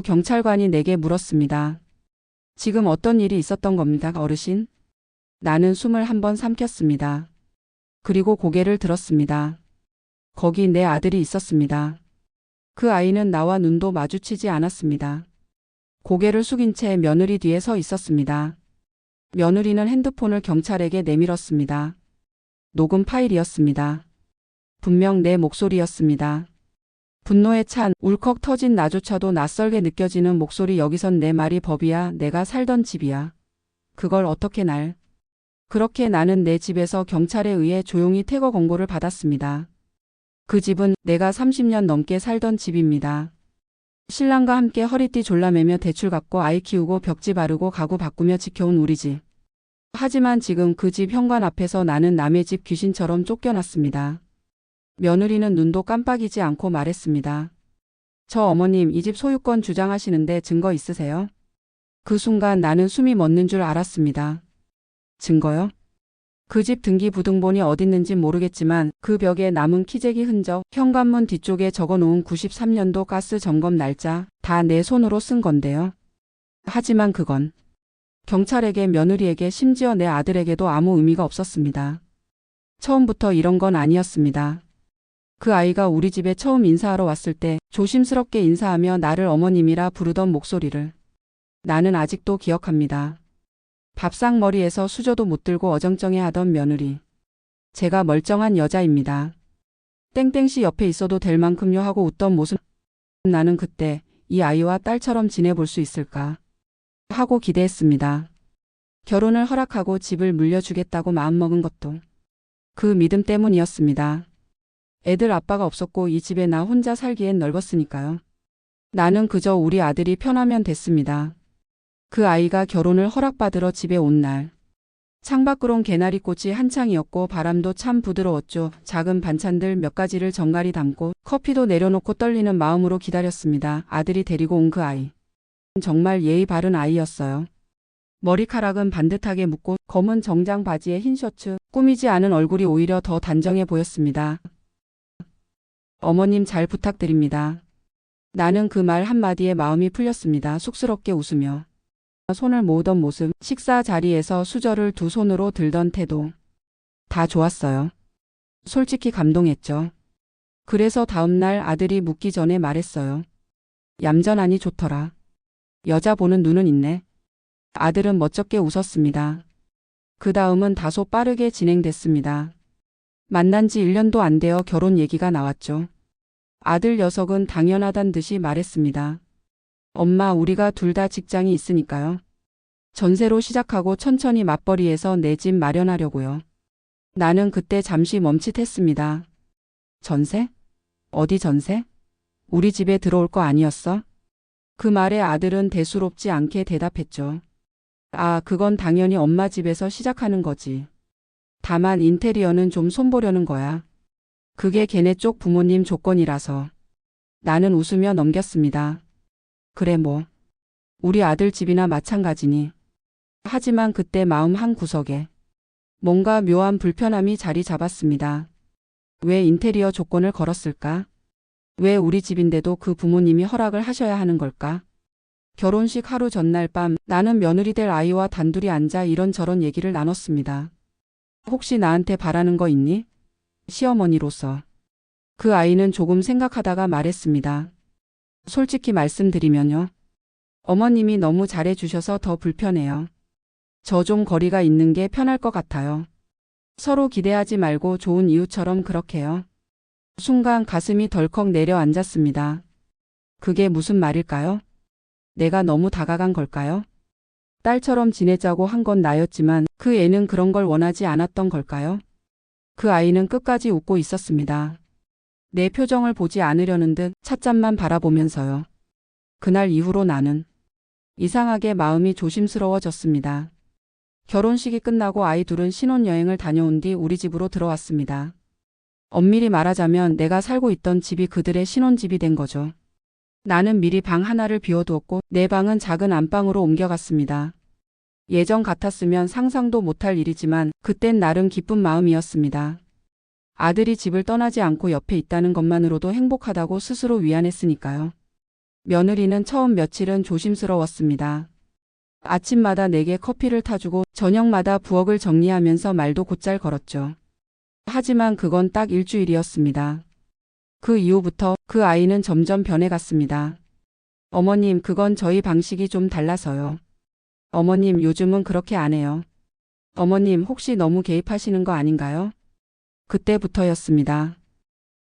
경찰관이 내게 물었습니다. 지금 어떤 일이 있었던 겁니다, 어르신? 나는 숨을 한번 삼켰습니다. 그리고 고개를 들었습니다. 거기 내 아들이 있었습니다. 그 아이는 나와 눈도 마주치지 않았습니다. 고개를 숙인 채 며느리 뒤에 서 있었습니다. 며느리는 핸드폰을 경찰에게 내밀었습니다. 녹음 파일이었습니다. 분명 내 목소리였습니다. 분노에 찬 울컥 터진 나조차도 낯설게 느껴지는 목소리. 여기선 내 말이 법이야. 내가 살던 집이야. 그걸 어떻게 날. 그렇게 나는 내 집에서 경찰에 의해 조용히 퇴거 권고를 받았습니다. 그 집은 내가 30년 넘게 살던 집입니다. 신랑과 함께 허리띠 졸라매며 대출 갚고 아이 키우고 벽지 바르고 가구 바꾸며 지켜온 우리 집. 하지만 지금 그 집 현관 앞에서 나는 남의 집 귀신처럼 쫓겨났습니다. 며느리는 눈도 깜빡이지 않고 말했습니다. 저 어머님 이 집 소유권 주장하시는데 증거 있으세요? 그 순간 나는 숨이 멎는 줄 알았습니다. 증거요? 그 집 등기부등본이 어딨는진 모르겠지만 그 벽에 남은 키재기 흔적, 현관문 뒤쪽에 적어놓은 93년도 가스 점검 날짜 다 내 손으로 쓴 건데요. 하지만 그건 경찰에게, 며느리에게, 심지어 내 아들에게도 아무 의미가 없었습니다. 처음부터 이런 건 아니었습니다. 그 아이가 우리 집에 처음 인사하러 왔을 때 조심스럽게 인사하며 나를 어머님이라 부르던 목소리를 나는 아직도 기억합니다. 밥상머리에서 수저도 못 들고 어정쩡해하던 며느리. 제가 멀쩡한 여자입니다. 땡땡씨 옆에 있어도 될 만큼요 하고 웃던 모습. 나는 그때 이 아이와 딸처럼 지내볼 수 있을까 하고 기대했습니다. 결혼을 허락하고 집을 물려주겠다고 마음먹은 것도 그 믿음 때문이었습니다. 애들 아빠가 없었고 이 집에 나 혼자 살기엔 넓었으니까요. 나는 그저 우리 아들이 편하면 됐습니다. 그 아이가 결혼을 허락받으러 집에 온 날. 창밖으론 개나리꽃이 한창이었고 바람도 참 부드러웠죠. 작은 반찬들 몇 가지를 정갈이 담고 커피도 내려놓고 떨리는 마음으로 기다렸습니다. 아들이 데리고 온 그 아이. 정말 예의 바른 아이였어요. 머리카락은 반듯하게 묶고 검은 정장 바지에 흰 셔츠, 꾸미지 않은 얼굴이 오히려 더 단정해 보였습니다. 어머님 잘 부탁드립니다. 나는 그 말 한마디에 마음이 풀렸습니다. 쑥스럽게 웃으며. 손을 모으던 모습, 식사 자리에서 수저를 두 손으로 들던 태도. 다 좋았어요. 솔직히 감동했죠. 그래서 다음날 아들이 묻기 전에 말했어요. 얌전하니 좋더라. 여자 보는 눈은 있네. 아들은 멋쩍게 웃었습니다. 그 다음은 다소 빠르게 진행됐습니다. 만난 지 1년도 안 되어 결혼 얘기가 나왔죠. 아들 녀석은 당연하단 듯이 말했습니다. 엄마, 우리가 둘 다 직장이 있으니까요. 전세로 시작하고 천천히 맞벌이해서 내 집 마련하려고요. 나는 그때 잠시 멈칫했습니다. 전세? 어디 전세? 우리 집에 들어올 거 아니었어? 그 말에 아들은 대수롭지 않게 대답했죠. 아, 그건 당연히 엄마 집에서 시작하는 거지. 다만 인테리어는 좀 손보려는 거야. 그게 걔네 쪽 부모님 조건이라서. 나는 웃으며 넘겼습니다. 그래 뭐. 우리 아들 집이나 마찬가지니. 하지만 그때 마음 한 구석에 뭔가 묘한 불편함이 자리 잡았습니다. 왜 인테리어 조건을 걸었을까? 왜 우리 집인데도 그 부모님이 허락을 하셔야 하는 걸까? 결혼식 하루 전날 밤 나는 며느리 될 아이와 단둘이 앉아 이런저런 얘기를 나눴습니다. 혹시 나한테 바라는 거 있니? 시어머니로서. 그 아이는 조금 생각하다가 말했습니다. 솔직히 말씀드리면요. 어머님이 너무 잘해주셔서 더 불편해요. 저 좀 거리가 있는 게 편할 것 같아요. 서로 기대하지 말고 좋은 이웃처럼 그렇게요. 순간 가슴이 덜컥 내려앉았습니다. 그게 무슨 말일까요? 내가 너무 다가간 걸까요? 딸처럼 지내자고 한 건 나였지만 그 애는 그런 걸 원하지 않았던 걸까요? 그 아이는 끝까지 웃고 있었습니다. 내 표정을 보지 않으려는 듯 찻잔만 바라보면서요. 그날 이후로 나는 이상하게 마음이 조심스러워졌습니다. 결혼식이 끝나고 아이 둘은 신혼여행을 다녀온 뒤 우리 집으로 들어왔습니다. 엄밀히 말하자면 내가 살고 있던 집이 그들의 신혼집이 된 거죠. 나는 미리 방 하나를 비워두었고 내 방은 작은 안방으로 옮겨갔습니다. 예전 같았으면 상상도 못할 일이지만 그땐 나름 기쁜 마음이었습니다. 아들이 집을 떠나지 않고 옆에 있다는 것만으로도 행복하다고 스스로 위안했으니까요. 며느리는 처음 며칠은 조심스러웠습니다. 아침마다 내게 커피를 타주고 저녁마다 부엌을 정리하면서 말도 곧잘 걸었죠. 하지만 그건 딱 일주일이었습니다. 그 이후부터 그 아이는 점점 변해갔습니다. 어머님, 그건 저희 방식이 좀 달라서요. 어머님, 요즘은 그렇게 안 해요. 어머님, 혹시 너무 개입하시는 거 아닌가요? 그때부터였습니다.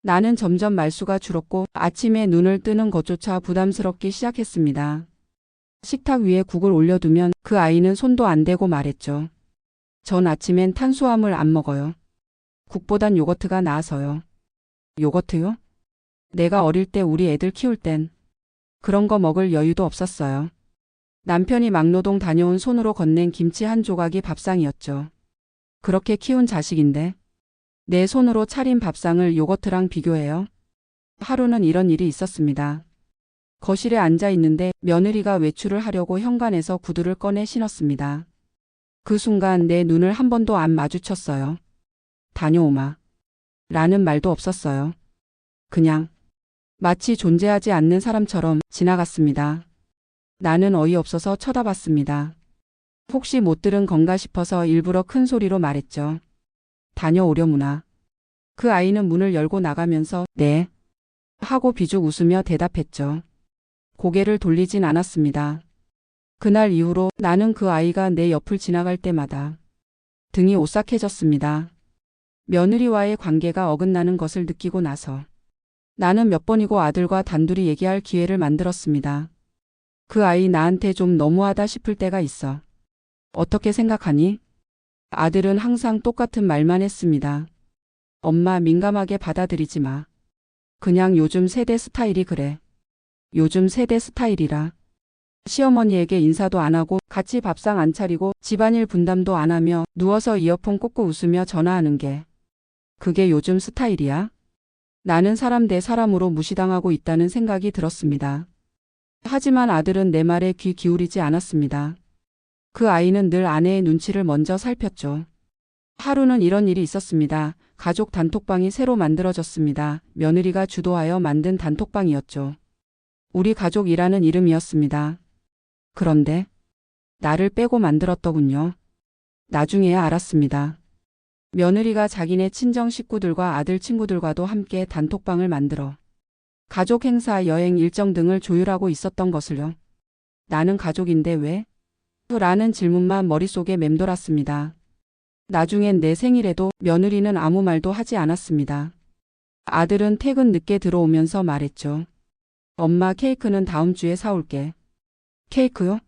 나는 점점 말수가 줄었고 아침에 눈을 뜨는 것조차 부담스럽기 시작했습니다. 식탁 위에 국을 올려두면 그 아이는 손도 안 대고 말했죠. 전 아침엔 탄수화물 안 먹어요. 국보단 요거트가 나아서요. 요거트요? 내가 어릴 때 우리 애들 키울 땐 그런 거 먹을 여유도 없었어요. 남편이 막노동 다녀온 손으로 건넨 김치 한 조각이 밥상이었죠. 그렇게 키운 자식인데 내 손으로 차린 밥상을 요거트랑 비교해요. 하루는 이런 일이 있었습니다. 거실에 앉아 있는데 며느리가 외출을 하려고 현관에서 구두를 꺼내 신었습니다. 그 순간 내 눈을 한 번도 안 마주쳤어요. 다녀오마. 라는 말도 없었어요. 그냥 마치 존재하지 않는 사람처럼 지나갔습니다. 나는 어이없어서 쳐다봤습니다. 혹시 못 들은 건가 싶어서 일부러 큰 소리로 말했죠. 다녀오려무나. 그 아이는 문을 열고 나가면서 네 하고 비죽 웃으며 대답했죠. 고개를 돌리진 않았습니다. 그날 이후로 나는 그 아이가 내 옆을 지나갈 때마다 등이 오싹해졌습니다. 며느리와의 관계가 어긋나는 것을 느끼고 나서 나는 몇 번이고 아들과 단둘이 얘기할 기회를 만들었습니다. 그 아이 나한테 좀 너무하다 싶을 때가 있어. 어떻게 생각하니? 아들은 항상 똑같은 말만 했습니다. 엄마, 민감하게 받아들이지 마. 그냥 요즘 세대 스타일이 그래. 요즘 세대 스타일이라. 시어머니에게 인사도 안 하고 같이 밥상 안 차리고 집안일 분담도 안 하며 누워서 이어폰 꽂고 웃으며 전화하는 게 그게 요즘 스타일이야? 나는 사람 대 사람으로 무시당하고 있다는 생각이 들었습니다. 하지만 아들은 내 말에 귀 기울이지 않았습니다. 그 아이는 늘 아내의 눈치를 먼저 살폈죠. 하루는 이런 일이 있었습니다. 가족 단톡방이 새로 만들어졌습니다. 며느리가 주도하여 만든 단톡방이었죠. 우리 가족이라는 이름이었습니다. 그런데 나를 빼고 만들었더군요. 나중에야 알았습니다. 며느리가 자기네 친정 식구들과 아들 친구들과도 함께 단톡방을 만들어 가족 행사, 여행 일정 등을 조율하고 있었던 것을요. 나는 가족인데 왜? 라는 질문만 머릿속에 맴돌았습니다. 나중엔 내 생일에도 며느리는 아무 말도 하지 않았습니다. 아들은 퇴근 늦게 들어오면서 말했죠. 엄마, 케이크는 다음 주에 사올게. 케이크요?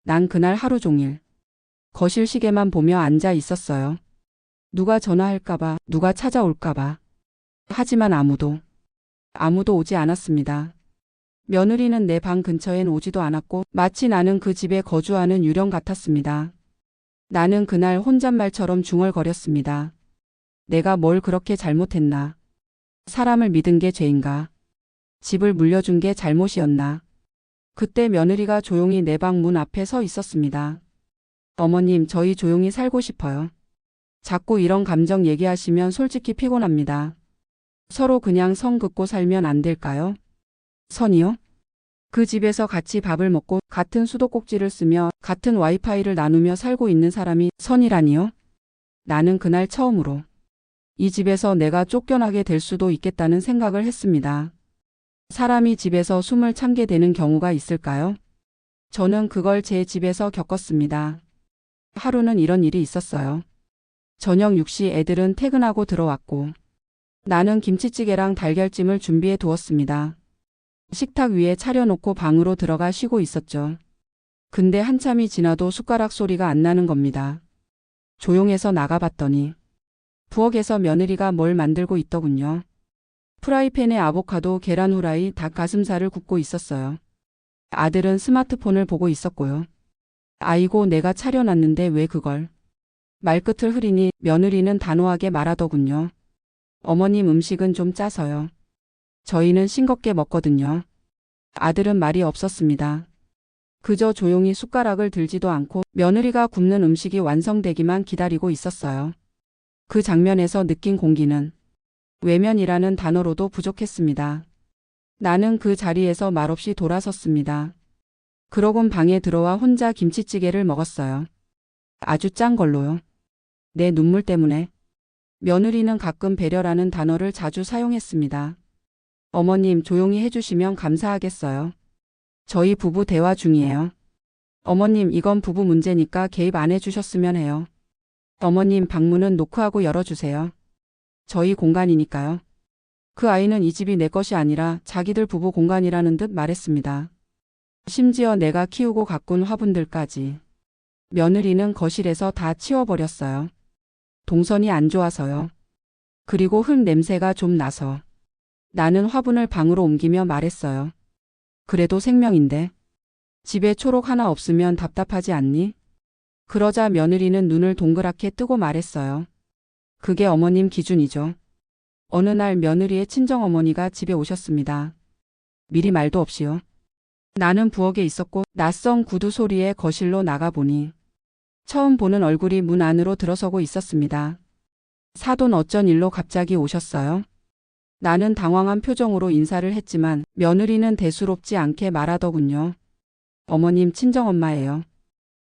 난 그날 하루 종일 거실 시계만 보며 앉아 있었어요. 누가 전화할까봐, 누가 찾아올까봐. 하지만 아무도 오지 않았습니다. 며느리는 내 방 근처엔 오지도 않았고 마치 나는 그 집에 거주하는 유령 같았습니다. 나는 그날 혼잣말처럼 중얼거렸습니다. 내가 뭘 그렇게 잘못했나? 사람을 믿은 게 죄인가? 집을 물려준 게 잘못이었나? 그때 며느리가 조용히 내 방 문 앞에 서 있었습니다. 어머님, 저희 조용히 살고 싶어요. 자꾸 이런 감정 얘기하시면 솔직히 피곤합니다. 서로 그냥 선 긋고 살면 안 될까요? 선이요? 그 집에서 같이 밥을 먹고 같은 수도꼭지를 쓰며 같은 와이파이를 나누며 살고 있는 사람이 선이라니요? 나는 그날 처음으로 이 집에서 내가 쫓겨나게 될 수도 있겠다는 생각을 했습니다. 사람이 집에서 숨을 참게 되는 경우가 있을까요? 저는 그걸 제 집에서 겪었습니다. 하루는 이런 일이 있었어요. 저녁 6시 애들은 퇴근하고 들어왔고 나는 김치찌개랑 달걀찜을 준비해 두었습니다. 식탁 위에 차려놓고 방으로 들어가 쉬고 있었죠. 근데 한참이 지나도 숟가락 소리가 안 나는 겁니다. 조용해서 나가봤더니 부엌에서 며느리가 뭘 만들고 있더군요. 프라이팬에 아보카도, 계란 후라이, 닭 가슴살을 굽고 있었어요. 아들은 스마트폰을 보고 있었고요. 아이고, 내가 차려놨는데 왜 그걸? 말끝을 흐리니 며느리는 단호하게 말하더군요. 어머님, 음식은 좀 짜서요. 저희는 싱겁게 먹거든요. 아들은 말이 없었습니다. 그저 조용히 숟가락을 들지도 않고 며느리가 굽는 음식이 완성되기만 기다리고 있었어요. 그 장면에서 느낀 공기는 외면이라는 단어로도 부족했습니다. 나는 그 자리에서 말없이 돌아섰습니다. 그러곤 방에 들어와 혼자 김치찌개를 먹었어요. 아주 짠 걸로요. 내 눈물 때문에. 며느리는 가끔 배려라는 단어를 자주 사용했습니다. 어머님 조용히 해주시면 감사하겠어요. 저희 부부 대화 중이에요. 어머님 이건 부부 문제니까 개입 안 해주셨으면 해요. 어머님 방문은 노크하고 열어주세요. 저희 공간이니까요. 그 아이는 이 집이 내 것이 아니라 자기들 부부 공간이라는 듯 말했습니다. 심지어 내가 키우고 가꾼 화분들까지. 며느리는 거실에서 다 치워버렸어요. 동선이 안 좋아서요. 그리고 흙 냄새가 좀 나서. 나는 화분을 방으로 옮기며 말했어요. 그래도 생명인데. 집에 초록 하나 없으면 답답하지 않니? 그러자 며느리는 눈을 동그랗게 뜨고 말했어요. 그게 어머님 기준이죠. 어느 날 며느리의 친정어머니가 집에 오셨습니다. 미리 말도 없이요. 나는 부엌에 있었고 낯선 구두 소리에 거실로 나가보니 처음 보는 얼굴이 문 안으로 들어서고 있었습니다. 사돈 어쩐 일로 갑자기 오셨어요? 나는 당황한 표정으로 인사를 했지만 며느리는 대수롭지 않게 말하더군요. 어머님 친정엄마예요.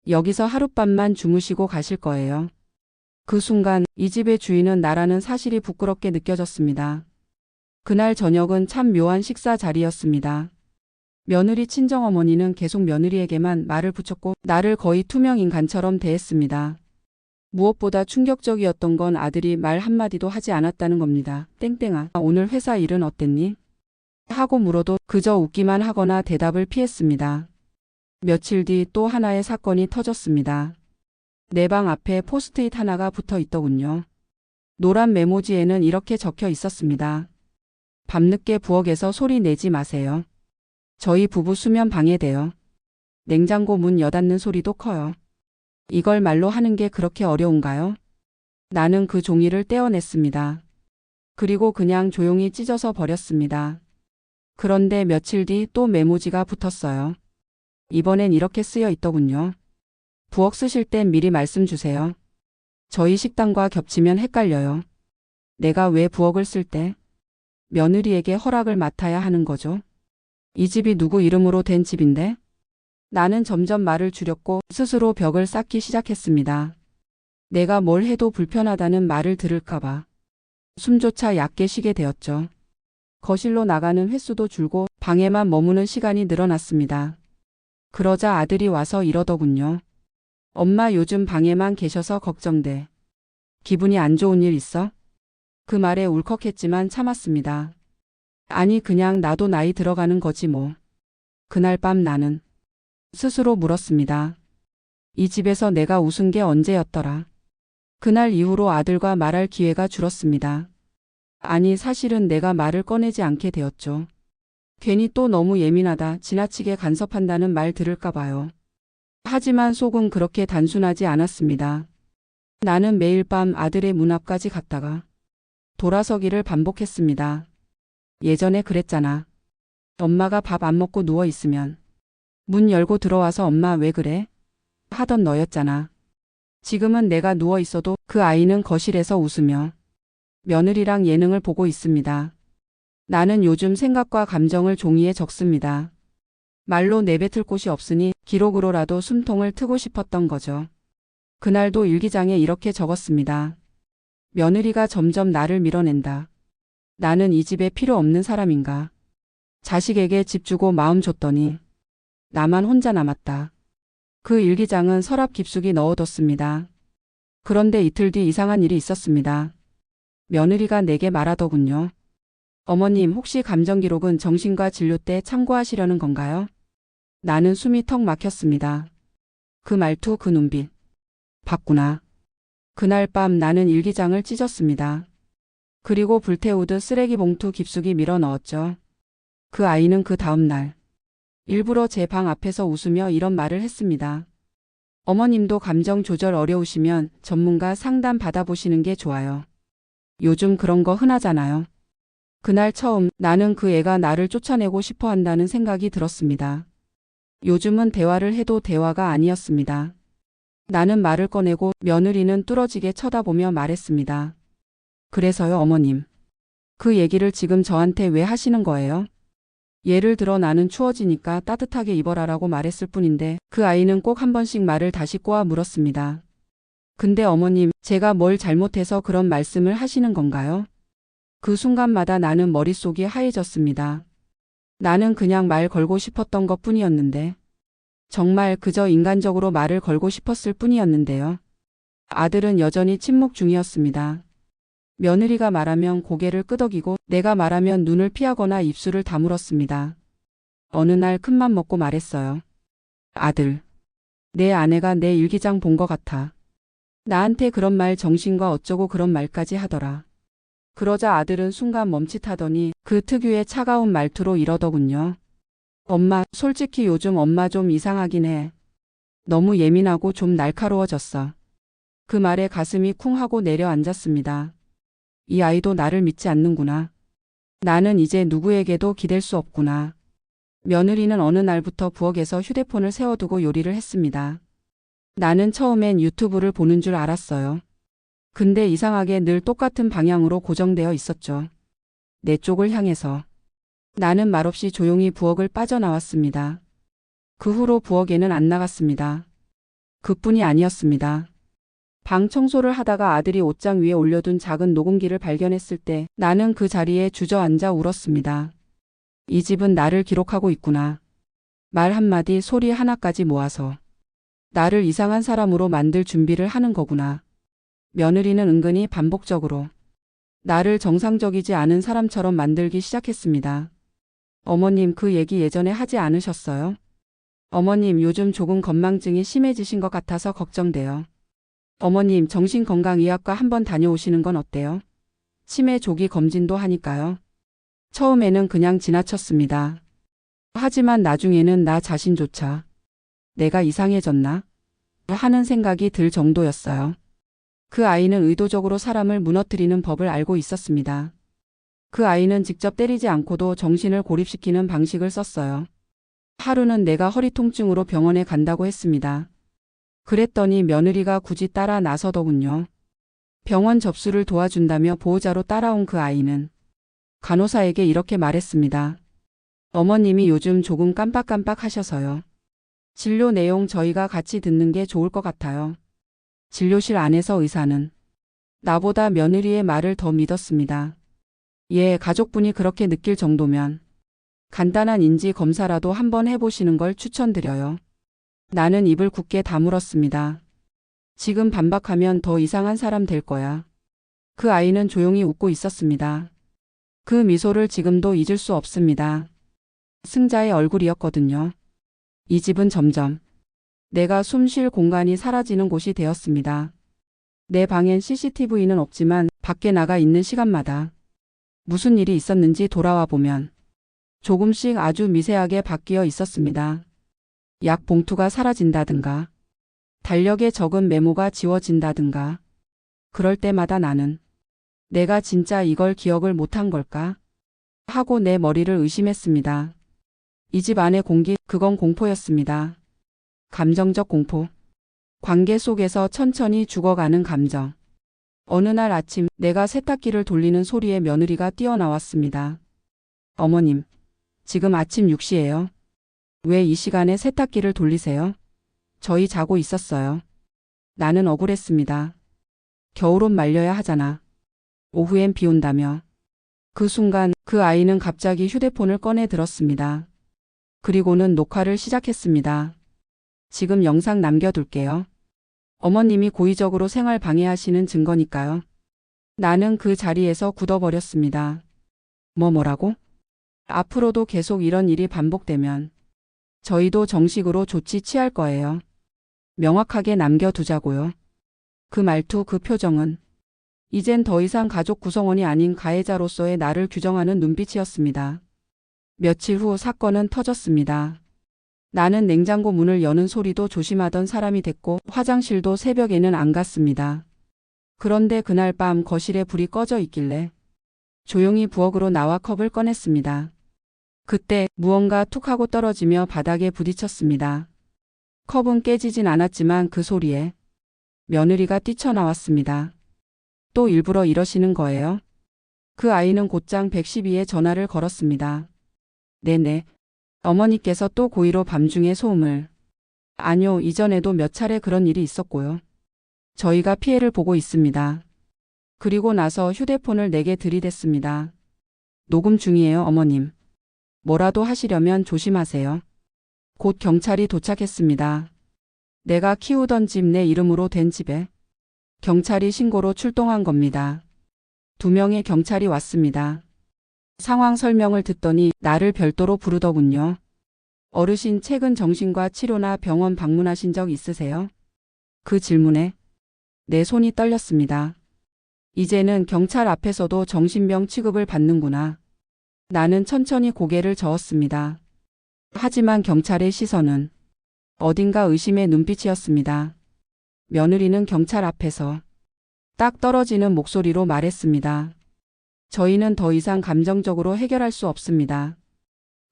여기서 하룻밤만 주무시고 가실 거예요. 그 순간 이 집의 주인은 나라는 사실이 부끄럽게 느껴졌습니다. 그날 저녁은 참 묘한 식사 자리였습니다. 며느리 친정어머니는 계속 며느리에게만 말을 붙였고 나를 거의 투명 인간처럼 대했습니다. 무엇보다 충격적이었던 건 아들이 말 한마디도 하지 않았다는 겁니다. 땡땡아, 오늘 회사 일은 어땠니? 하고 물어도 그저 웃기만 하거나 대답을 피했습니다. 며칠 뒤 또 하나의 사건이 터졌습니다. 내 방 앞에 포스트잇 하나가 붙어 있더군요. 노란 메모지에는 이렇게 적혀 있었습니다. 밤늦게 부엌에서 소리 내지 마세요. 저희 부부 수면 방해돼요. 냉장고 문 여닫는 소리도 커요. 이걸 말로 하는 게 그렇게 어려운가요? 나는 그 종이를 떼어냈습니다. 그리고 그냥 조용히 찢어서 버렸습니다. 그런데 며칠 뒤 또 메모지가 붙었어요. 이번엔 이렇게 쓰여 있더군요. 부엌 쓰실 땐 미리 말씀 주세요. 저희 식당과 겹치면 헷갈려요. 내가 왜 부엌을 쓸 때 며느리에게 허락을 맡아야 하는 거죠? 이 집이 누구 이름으로 된 집인데? 나는 점점 말을 줄였고 스스로 벽을 쌓기 시작했습니다. 내가 뭘 해도 불편하다는 말을 들을까봐. 숨조차 얕게 쉬게 되었죠. 거실로 나가는 횟수도 줄고 방에만 머무는 시간이 늘어났습니다. 그러자 아들이 와서 이러더군요. 엄마 요즘 방에만 계셔서 걱정돼. 기분이 안 좋은 일 있어? 그 말에 울컥했지만 참았습니다. 아니 그냥 나도 나이 들어가는 거지 뭐. 그날 밤 나는 스스로 물었습니다. 이 집에서 내가 웃은 게 언제였더라. 그날 이후로 아들과 말할 기회가 줄었습니다. 아니 사실은 내가 말을 꺼내지 않게 되었죠. 괜히 또 너무 예민하다, 지나치게 간섭한다는 말 들을까 봐요. 하지만 속은 그렇게 단순하지 않았습니다. 나는 매일 밤 아들의 문 앞까지 갔다가 돌아서기를 반복했습니다. 예전에 그랬잖아. 엄마가 밥 안 먹고 누워 있으면 문 열고 들어와서 엄마 왜 그래? 하던 너였잖아. 지금은 내가 누워 있어도 그 아이는 거실에서 웃으며 며느리랑 예능을 보고 있습니다. 나는 요즘 생각과 감정을 종이에 적습니다. 말로 내뱉을 곳이 없으니 기록으로라도 숨통을 트고 싶었던 거죠. 그날도 일기장에 이렇게 적었습니다. 며느리가 점점 나를 밀어낸다. 나는 이 집에 필요 없는 사람인가. 자식에게 집 주고 마음 줬더니 나만 혼자 남았다. 그 일기장은 서랍 깊숙이 넣어뒀습니다. 그런데 이틀 뒤 이상한 일이 있었습니다. 며느리가 내게 말하더군요. 어머님 혹시 감정기록은 정신과 진료 때 참고하시려는 건가요? 나는 숨이 턱 막혔습니다. 그 말투 그 눈빛. 봤구나. 그날 밤 나는 일기장을 찢었습니다. 그리고 불태우듯 쓰레기 봉투 깊숙이 밀어 넣었죠. 그 아이는 그 다음 날 일부러 제 방 앞에서 웃으며 이런 말을 했습니다. 어머님도 감정 조절 어려우시면 전문가 상담 받아보시는 게 좋아요. 요즘 그런 거 흔하잖아요. 그날 처음 나는 그 애가 나를 쫓아내고 싶어 한다는 생각이 들었습니다. 요즘은 대화를 해도 대화가 아니었습니다. 나는 말을 꺼내고 며느리는 뚫어지게 쳐다보며 말했습니다. 그래서요 어머님. 그 얘기를 지금 저한테 왜 하시는 거예요? 예를 들어 나는 추워지니까 따뜻하게 입어라라고 말했을 뿐인데 그 아이는 꼭 한 번씩 말을 다시 꼬아 물었습니다. 근데 어머님, 제가 뭘 잘못해서 그런 말씀을 하시는 건가요? 그 순간마다 나는 머릿속이 하얘졌습니다. 나는 그냥 말 걸고 싶었던 것 뿐이었는데. 정말 그저 인간적으로 말을 걸고 싶었을 뿐이었는데요. 아들은 여전히 침묵 중이었습니다. 며느리가 말하면 고개를 끄덕이고 내가 말하면 눈을 피하거나 입술을 다물었습니다. 어느 날 큰맘 먹고 말했어요. 아들, 내 아내가 내 일기장 본 것 같아. 나한테 그런 말 정신과 어쩌고 그런 말까지 하더라. 그러자 아들은 순간 멈칫하더니 그 특유의 차가운 말투로 이러더군요. 엄마, 솔직히 요즘 엄마 좀 이상하긴 해. 너무 예민하고 좀 날카로워졌어. 그 말에 가슴이 쿵 하고 내려앉았습니다. 이 아이도 나를 믿지 않는구나. 나는 이제 누구에게도 기댈 수 없구나. 며느리는 어느 날부터 부엌에서 휴대폰을 세워두고 요리를 했습니다. 나는 처음엔 유튜브를 보는 줄 알았어요. 근데 이상하게 늘 똑같은 방향으로 고정되어 있었죠. 내 쪽을 향해서. 나는 말없이 조용히 부엌을 빠져나왔습니다. 그 후로 부엌에는 안 나갔습니다. 그뿐이 아니었습니다. 방 청소를 하다가 아들이 옷장 위에 올려둔 작은 녹음기를 발견했을 때 나는 그 자리에 주저앉아 울었습니다. 이 집은 나를 기록하고 있구나. 말 한마디, 소리 하나까지 모아서 나를 이상한 사람으로 만들 준비를 하는 거구나. 며느리는 은근히 반복적으로 나를 정상적이지 않은 사람처럼 만들기 시작했습니다. 어머님, 그 얘기 예전에 하지 않으셨어요? 어머님, 요즘 조금 건망증이 심해지신 것 같아서 걱정돼요. 어머님, 정신건강의학과 한번 다녀오시는 건 어때요? 치매 조기 검진도 하니까요. 처음에는 그냥 지나쳤습니다. 하지만 나중에는 나 자신조차 내가 이상해졌나? 하는 생각이 들 정도였어요. 그 아이는 의도적으로 사람을 무너뜨리는 법을 알고 있었습니다. 그 아이는 직접 때리지 않고도 정신을 고립시키는 방식을 썼어요. 하루는 내가 허리 통증으로 병원에 간다고 했습니다. 그랬더니 며느리가 굳이 따라 나서더군요. 병원 접수를 도와준다며 보호자로 따라온 그 아이는 간호사에게 이렇게 말했습니다. 어머님이 요즘 조금 깜빡깜빡 하셔서요. 진료 내용 저희가 같이 듣는 게 좋을 것 같아요. 진료실 안에서 의사는 나보다 며느리의 말을 더 믿었습니다. 예, 가족분이 그렇게 느낄 정도면 간단한 인지 검사라도 한번 해보시는 걸 추천드려요. 나는 입을 굳게 다물었습니다. 지금 반박하면 더 이상한 사람 될 거야. 그 아이는 조용히 웃고 있었습니다. 그 미소를 지금도 잊을 수 없습니다. 승자의 얼굴이었거든요. 이 집은 점점 내가 숨 쉴 공간이 사라지는 곳이 되었습니다. 내 방엔 CCTV는 없지만 밖에 나가 있는 시간마다 무슨 일이 있었는지 돌아와 보면 조금씩 아주 미세하게 바뀌어 있었습니다. 약 봉투가 사라진다든가, 달력에 적은 메모가 지워진다든가. 그럴 때마다 나는 내가 진짜 이걸 기억을 못한 걸까? 하고 내 머리를 의심했습니다. 이 집 안의 공기, 그건 공포였습니다. 감정적 공포. 관계 속에서 천천히 죽어가는 감정. 어느 날 아침 내가 세탁기를 돌리는 소리에 며느리가 뛰어나왔습니다. 어머님, 지금 아침 6시예요. 왜 이 시간에 세탁기를 돌리세요? 저희 자고 있었어요. 나는 억울했습니다. 겨울옷 말려야 하잖아. 오후엔 비 온다며. 그 순간 그 아이는 갑자기 휴대폰을 꺼내 들었습니다. 그리고는 녹화를 시작했습니다. 지금 영상 남겨둘게요. 어머님이 고의적으로 생활 방해하시는 증거니까요. 나는 그 자리에서 굳어버렸습니다. 뭐라고? 앞으로도 계속 이런 일이 반복되면 저희도 정식으로 조치 취할 거예요. 명확하게 남겨두자고요. 그 말투, 그 표정은 이젠 더 이상 가족 구성원이 아닌 가해자로서의 나를 규정하는 눈빛이었습니다. 며칠 후 사건은 터졌습니다. 나는 냉장고 문을 여는 소리도 조심하던 사람이 됐고 화장실도 새벽에는 안 갔습니다. 그런데 그날 밤 거실에 불이 꺼져 있길래 조용히 부엌으로 나와 컵을 꺼냈습니다. 그때 무언가 툭 하고 떨어지며 바닥에 부딪혔습니다. 컵은 깨지진 않았지만 그 소리에 며느리가 뛰쳐나왔습니다. 또 일부러 이러시는 거예요? 그 아이는 곧장 112에 전화를 걸었습니다. 네네. 어머니께서 또 고의로 밤중에 소음을. 아니요, 이전에도 몇 차례 그런 일이 있었고요. 저희가 피해를 보고 있습니다. 그리고 나서 휴대폰을 내게 들이댔습니다. 녹음 중이에요, 어머님. 뭐라도 하시려면 조심하세요. 곧 경찰이 도착했습니다. 내가 키우던 집 내 이름으로 된 집에 경찰이 신고로 출동한 겁니다. 2명의 경찰이 왔습니다. 상황 설명을 듣더니 나를 별도로 부르더군요. 어르신 최근 정신과 치료나 병원 방문하신 적 있으세요? 그 질문에 내 손이 떨렸습니다. 이제는 경찰 앞에서도 정신병 취급을 받는구나. 나는 천천히 고개를 저었습니다. 하지만 경찰의 시선은 어딘가 의심의 눈빛이었습니다. 며느리는 경찰 앞에서 딱 떨어지는 목소리로 말했습니다. 저희는 더 이상 감정적으로 해결할 수 없습니다.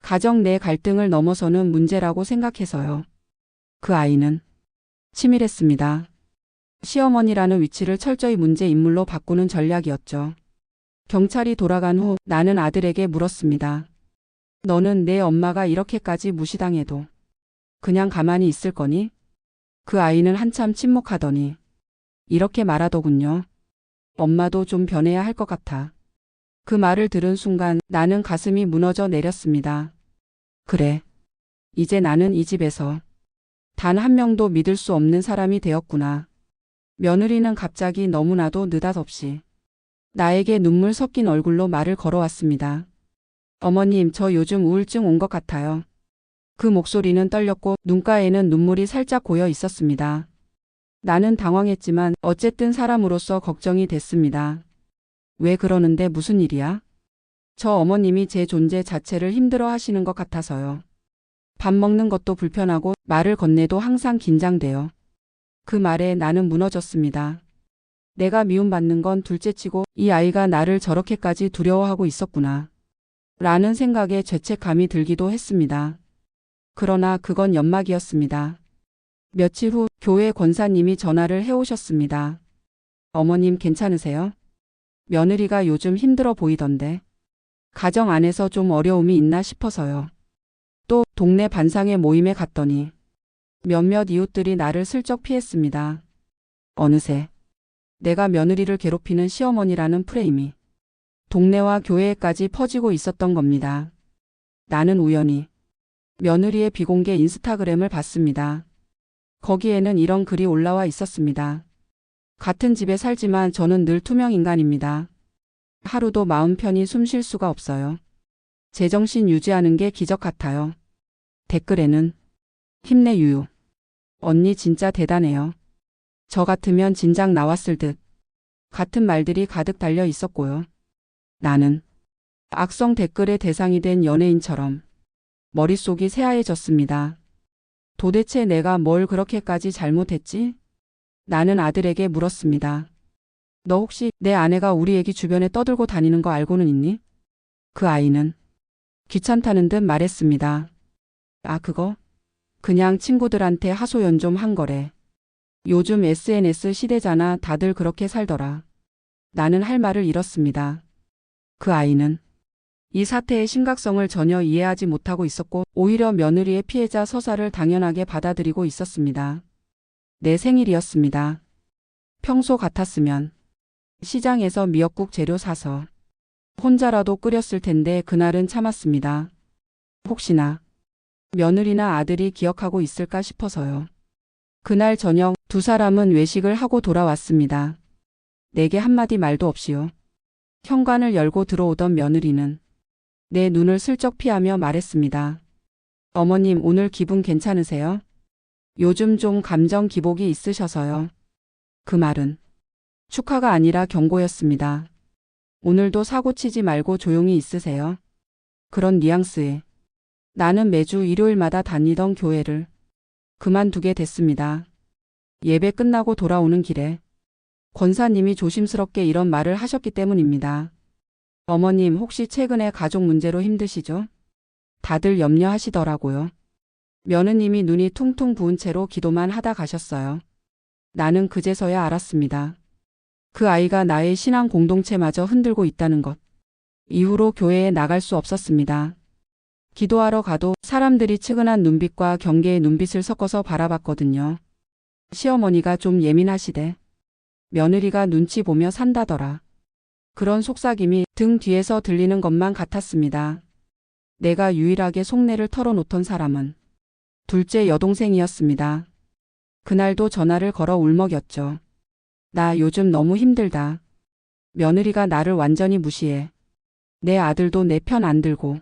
가정 내 갈등을 넘어서는 문제라고 생각해서요. 그 아이는 치밀했습니다. 시어머니라는 위치를 철저히 문제 인물로 바꾸는 전략이었죠. 경찰이 돌아간 후 나는 아들에게 물었습니다. 너는 내 엄마가 이렇게까지 무시당해도 그냥 가만히 있을 거니? 그 아이는 한참 침묵하더니 이렇게 말하더군요. 엄마도 좀 변해야 할 것 같아. 그 말을 들은 순간 나는 가슴이 무너져 내렸습니다. 그래. 이제 나는 이 집에서 단 한 명도 믿을 수 없는 사람이 되었구나. 며느리는 갑자기 너무나도 느닷없이 나에게 눈물 섞인 얼굴로 말을 걸어왔습니다. 어머님, 저 요즘 우울증 온 것 같아요. 그 목소리는 떨렸고 눈가에는 눈물이 살짝 고여 있었습니다. 나는 당황했지만 어쨌든 사람으로서 걱정이 됐습니다. 왜 그러는데 무슨 일이야? 저 어머님이 제 존재 자체를 힘들어 하시는 것 같아서요. 밥 먹는 것도 불편하고 말을 건네도 항상 긴장돼요. 그 말에 나는 무너졌습니다. 내가 미움받는 건 둘째치고 이 아이가 나를 저렇게까지 두려워하고 있었구나. 라는 생각에 죄책감이 들기도 했습니다. 그러나 그건 연막이었습니다. 며칠 후 교회 권사님이 전화를 해오셨습니다. 어머님 괜찮으세요? 며느리가 요즘 힘들어 보이던데. 가정 안에서 좀 어려움이 있나 싶어서요. 또 동네 반상회 모임에 갔더니 몇몇 이웃들이 나를 슬쩍 피했습니다. 어느새 내가 며느리를 괴롭히는 시어머니라는 프레임이 동네와 교회에까지 퍼지고 있었던 겁니다. 나는 우연히 며느리의 비공개 인스타그램을 봤습니다. 거기에는 이런 글이 올라와 있었습니다. 같은 집에 살지만 저는 늘 투명 인간입니다. 하루도 마음 편히 숨 쉴 수가 없어요. 제정신 유지하는 게 기적 같아요. 댓글에는 힘내 유유. 언니 진짜 대단해요. 저 같으면 진작 나왔을 듯. 같은 말들이 가득 달려 있었고요. 나는 악성 댓글의 대상이 된 연예인처럼 머릿속이 새하얘졌습니다. 도대체 내가 뭘 그렇게까지 잘못했지? 나는 아들에게 물었습니다. 너 혹시 내 아내가 우리 애기 주변에 떠들고 다니는 거 알고는 있니? 그 아이는 귀찮다는 듯 말했습니다. 아, 그거? 그냥 친구들한테 하소연 좀 한 거래. 요즘 SNS 시대잖아. 다들 그렇게 살더라. 나는 할 말을 잃었습니다. 그 아이는 이 사태의 심각성을 전혀 이해하지 못하고 있었고 오히려 며느리의 피해자 서사를 당연하게 받아들이고 있었습니다. 내 생일이었습니다. 평소 같았으면 시장에서 미역국 재료 사서 혼자라도 끓였을 텐데 그날은 참았습니다. 혹시나 며느리나 아들이 기억하고 있을까 싶어서요. 그날 저녁 두 사람은 외식을 하고 돌아왔습니다. 내게 한마디 말도 없이요. 현관을 열고 들어오던 며느리는 내 눈을 슬쩍 피하며 말했습니다. 어머님, 오늘 기분 괜찮으세요? 요즘 좀 감정 기복이 있으셔서요. 그 말은 축하가 아니라 경고였습니다. 오늘도 사고 치지 말고 조용히 있으세요. 그런 뉘앙스에 나는 매주 일요일마다 다니던 교회를 그만두게 됐습니다. 예배 끝나고 돌아오는 길에 권사님이 조심스럽게 이런 말을 하셨기 때문입니다. 어머님, 혹시 최근에 가족 문제로 힘드시죠? 다들 염려하시더라고요. 며느님이 눈이 퉁퉁 부은 채로 기도만 하다 가셨어요. 나는 그제서야 알았습니다. 그 아이가 나의 신앙 공동체마저 흔들고 있다는 것. 이후로 교회에 나갈 수 없었습니다. 기도하러 가도 사람들이 측은한 눈빛과 경계의 눈빛을 섞어서 바라봤거든요. 시어머니가 좀 예민하시대. 며느리가 눈치 보며 산다더라. 그런 속삭임이 등 뒤에서 들리는 것만 같았습니다. 내가 유일하게 속내를 털어놓던 사람은 둘째 여동생이었습니다. 그날도 전화를 걸어 울먹였죠. 나 요즘 너무 힘들다. 며느리가 나를 완전히 무시해. 내 아들도 내 편 안 들고.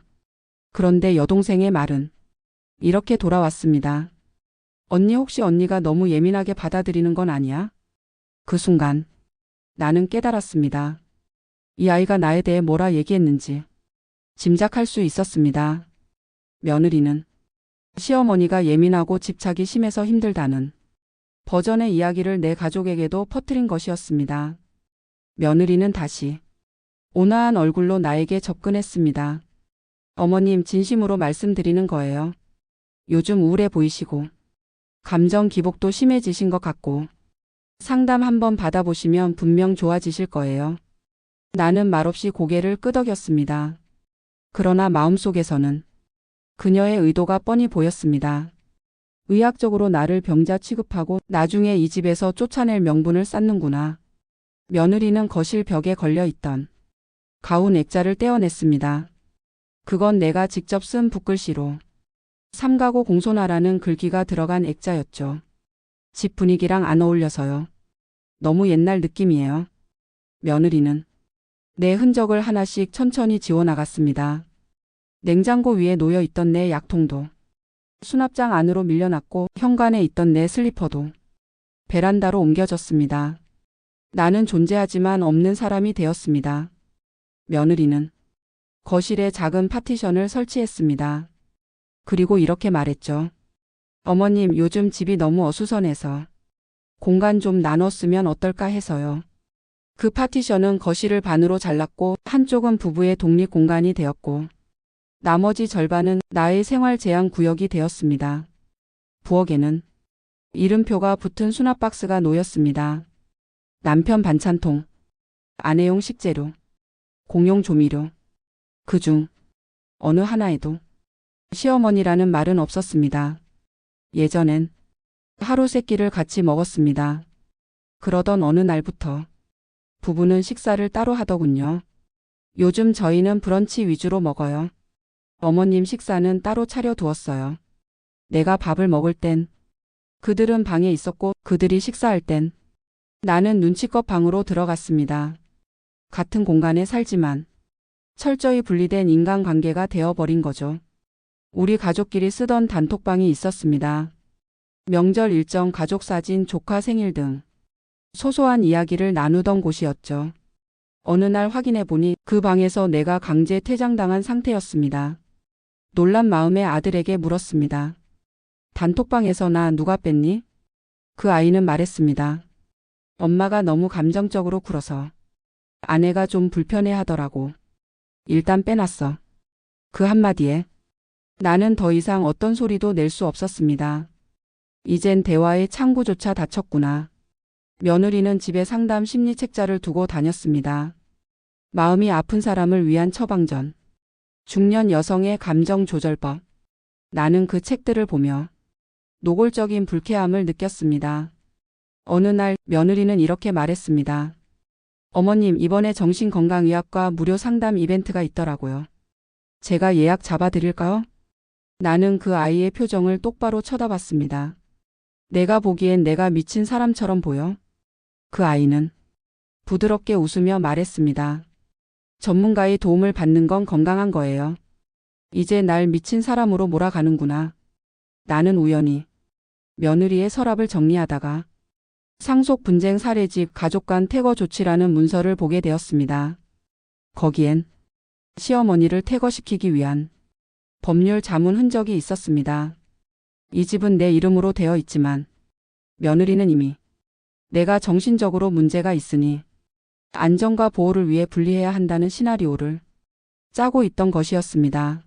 그런데 여동생의 말은 이렇게 돌아왔습니다. 언니 혹시 언니가 너무 예민하게 받아들이는 건 아니야? 그 순간 나는 깨달았습니다. 이 아이가 나에 대해 뭐라 얘기했는지 짐작할 수 있었습니다. 며느리는 시어머니가 예민하고 집착이 심해서 힘들다는 버전의 이야기를 내 가족에게도 퍼뜨린 것이었습니다. 며느리는 다시 온화한 얼굴로 나에게 접근했습니다. 어머님, 진심으로 말씀드리는 거예요. 요즘 우울해 보이시고 감정 기복도 심해지신 것 같고 상담 한번 받아보시면 분명 좋아지실 거예요. 나는 말없이 고개를 끄덕였습니다. 그러나 마음속에서는 그녀의 의도가 뻔히 보였습니다. 의학적으로 나를 병자 취급하고 나중에 이 집에서 쫓아낼 명분을 쌓는구나. 며느리는 거실 벽에 걸려있던 가운 액자를 떼어냈습니다. 그건 내가 직접 쓴 붓글씨로 삼가고 공손하라는 글귀가 들어간 액자였죠. 집 분위기랑 안 어울려서요. 너무 옛날 느낌이에요. 며느리는 내 흔적을 하나씩 천천히 지워나갔습니다. 냉장고 위에 놓여있던 내 약통도, 수납장 안으로 밀려났고 현관에 있던 내 슬리퍼도 베란다로 옮겨졌습니다. 나는 존재하지만 없는 사람이 되었습니다. 며느리는 거실에 작은 파티션을 설치했습니다. 그리고 이렇게 말했죠. 어머님, 요즘 집이 너무 어수선해서 공간 좀 나눴으면 어떨까 해서요. 그 파티션은 거실을 반으로 잘랐고 한쪽은 부부의 독립 공간이 되었고 나머지 절반은 나의 생활 제한 구역이 되었습니다. 부엌에는 이름표가 붙은 수납 박스가 놓였습니다. 남편 반찬통, 아내용 식재료, 공용 조미료. 그중 어느 하나에도 시어머니라는 말은 없었습니다. 예전엔 하루 세 끼를 같이 먹었습니다. 그러던 어느 날부터 부부는 식사를 따로 하더군요. 요즘 저희는 브런치 위주로 먹어요. 어머님 식사는 따로 차려두었어요. 내가 밥을 먹을 땐 그들은 방에 있었고 그들이 식사할 땐 나는 눈치껏 방으로 들어갔습니다. 같은 공간에 살지만 철저히 분리된 인간관계가 되어버린 거죠. 우리 가족끼리 쓰던 단톡방이 있었습니다. 명절 일정, 가족 사진, 조카 생일 등 소소한 이야기를 나누던 곳이었죠. 어느 날 확인해 보니 그 방에서 내가 강제 퇴장당한 상태였습니다. 놀란 마음에 아들에게 물었습니다. 단톡방에서 나 누가 뺐니? 그 아이는 말했습니다. 엄마가 너무 감정적으로 굴어서 아내가 좀 불편해 하더라고. 일단 빼놨어. 그 한마디에 나는 더 이상 어떤 소리도 낼 수 없었습니다. 이젠 대화의 창구조차 닫혔구나. 며느리는 집에 상담 심리 책자를 두고 다녔습니다. 마음이 아픈 사람을 위한 처방전. 중년 여성의 감정 조절법. 나는 그 책들을 보며 노골적인 불쾌함을 느꼈습니다. 어느 날 며느리는 이렇게 말했습니다. 어머님, 이번에 정신건강의학과 무료 상담 이벤트가 있더라고요. 제가 예약 잡아드릴까요? 나는 그 아이의 표정을 똑바로 쳐다봤습니다. 내가 보기엔 내가 미친 사람처럼 보여. 그 아이는 부드럽게 웃으며 말했습니다. 전문가의 도움을 받는 건 건강한 거예요. 이제 날 미친 사람으로 몰아가는구나. 나는 우연히 며느리의 서랍을 정리하다가 상속 분쟁 사례집 가족 간 퇴거 조치라는 문서를 보게 되었습니다. 거기엔 시어머니를 퇴거시키기 위한 법률 자문 흔적이 있었습니다. 이 집은 내 이름으로 되어 있지만 며느리는 이미 내가 정신적으로 문제가 있으니 안전과 보호를 위해 분리해야 한다는 시나리오를 짜고 있던 것이었습니다.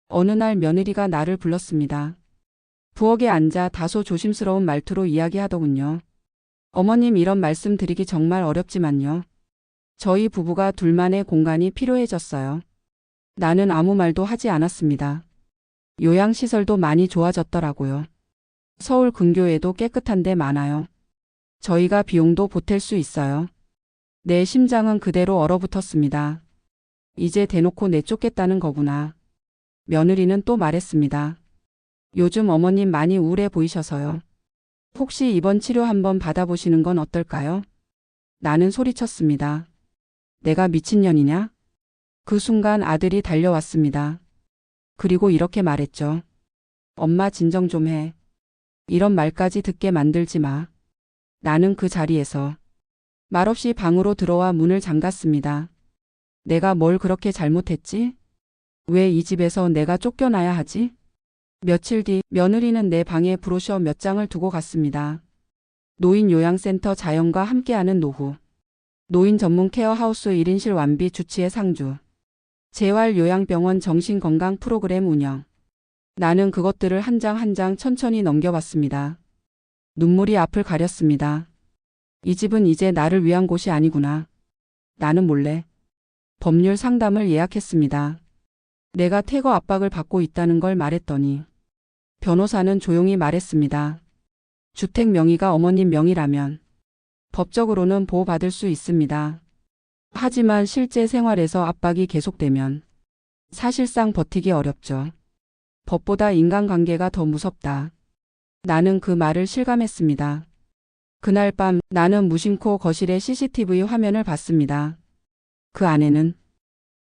어느 날 며느리가 나를 불렀습니다. 부엌에 앉아 다소 조심스러운 말투로 이야기하더군요. 어머님, 이런 말씀 드리기 정말 어렵지만요. 저희 부부가 둘만의 공간이 필요해졌어요. 나는 아무 말도 하지 않았습니다. 요양시설도 많이 좋아졌더라고요. 서울 근교에도 깨끗한 데 많아요. 저희가 비용도 보탤 수 있어요. 내 심장은 그대로 얼어붙었습니다. 이제 대놓고 내쫓겠다는 거구나. 며느리는 또 말했습니다. 요즘 어머님 많이 우울해 보이셔서요. 혹시 입원 치료 한번 받아보시는 건 어떨까요? 나는 소리쳤습니다. 내가 미친년이냐? 그 순간 아들이 달려왔습니다. 그리고 이렇게 말했죠. 엄마 진정 좀 해. 이런 말까지 듣게 만들지 마. 나는 그 자리에서 말없이 방으로 들어와 문을 잠갔습니다. 내가 뭘 그렇게 잘못했지? 왜 이 집에서 내가 쫓겨나야 하지? 며칠 뒤 며느리는 내 방에 브로셔 몇 장을 두고 갔습니다. 노인 요양센터 자연과 함께하는 노후. 노인 전문 케어하우스 1인실 완비 주치의 상주. 재활요양병원 정신건강 프로그램 운영. 나는 그것들을 한 장 한 장 천천히 넘겨봤습니다. 눈물이 앞을 가렸습니다. 이 집은 이제 나를 위한 곳이 아니구나. 나는 몰래 법률 상담을 예약했습니다. 내가 퇴거 압박을 받고 있다는 걸 말했더니 변호사는 조용히 말했습니다. 주택 명의가 어머님 명의라면 법적으로는 보호받을 수 있습니다. 하지만 실제 생활에서 압박이 계속되면 사실상 버티기 어렵죠. 법보다 인간관계가 더 무섭다. 나는 그 말을 실감했습니다. 그날 밤 나는 무심코 거실의 CCTV 화면을 봤습니다. 그 안에는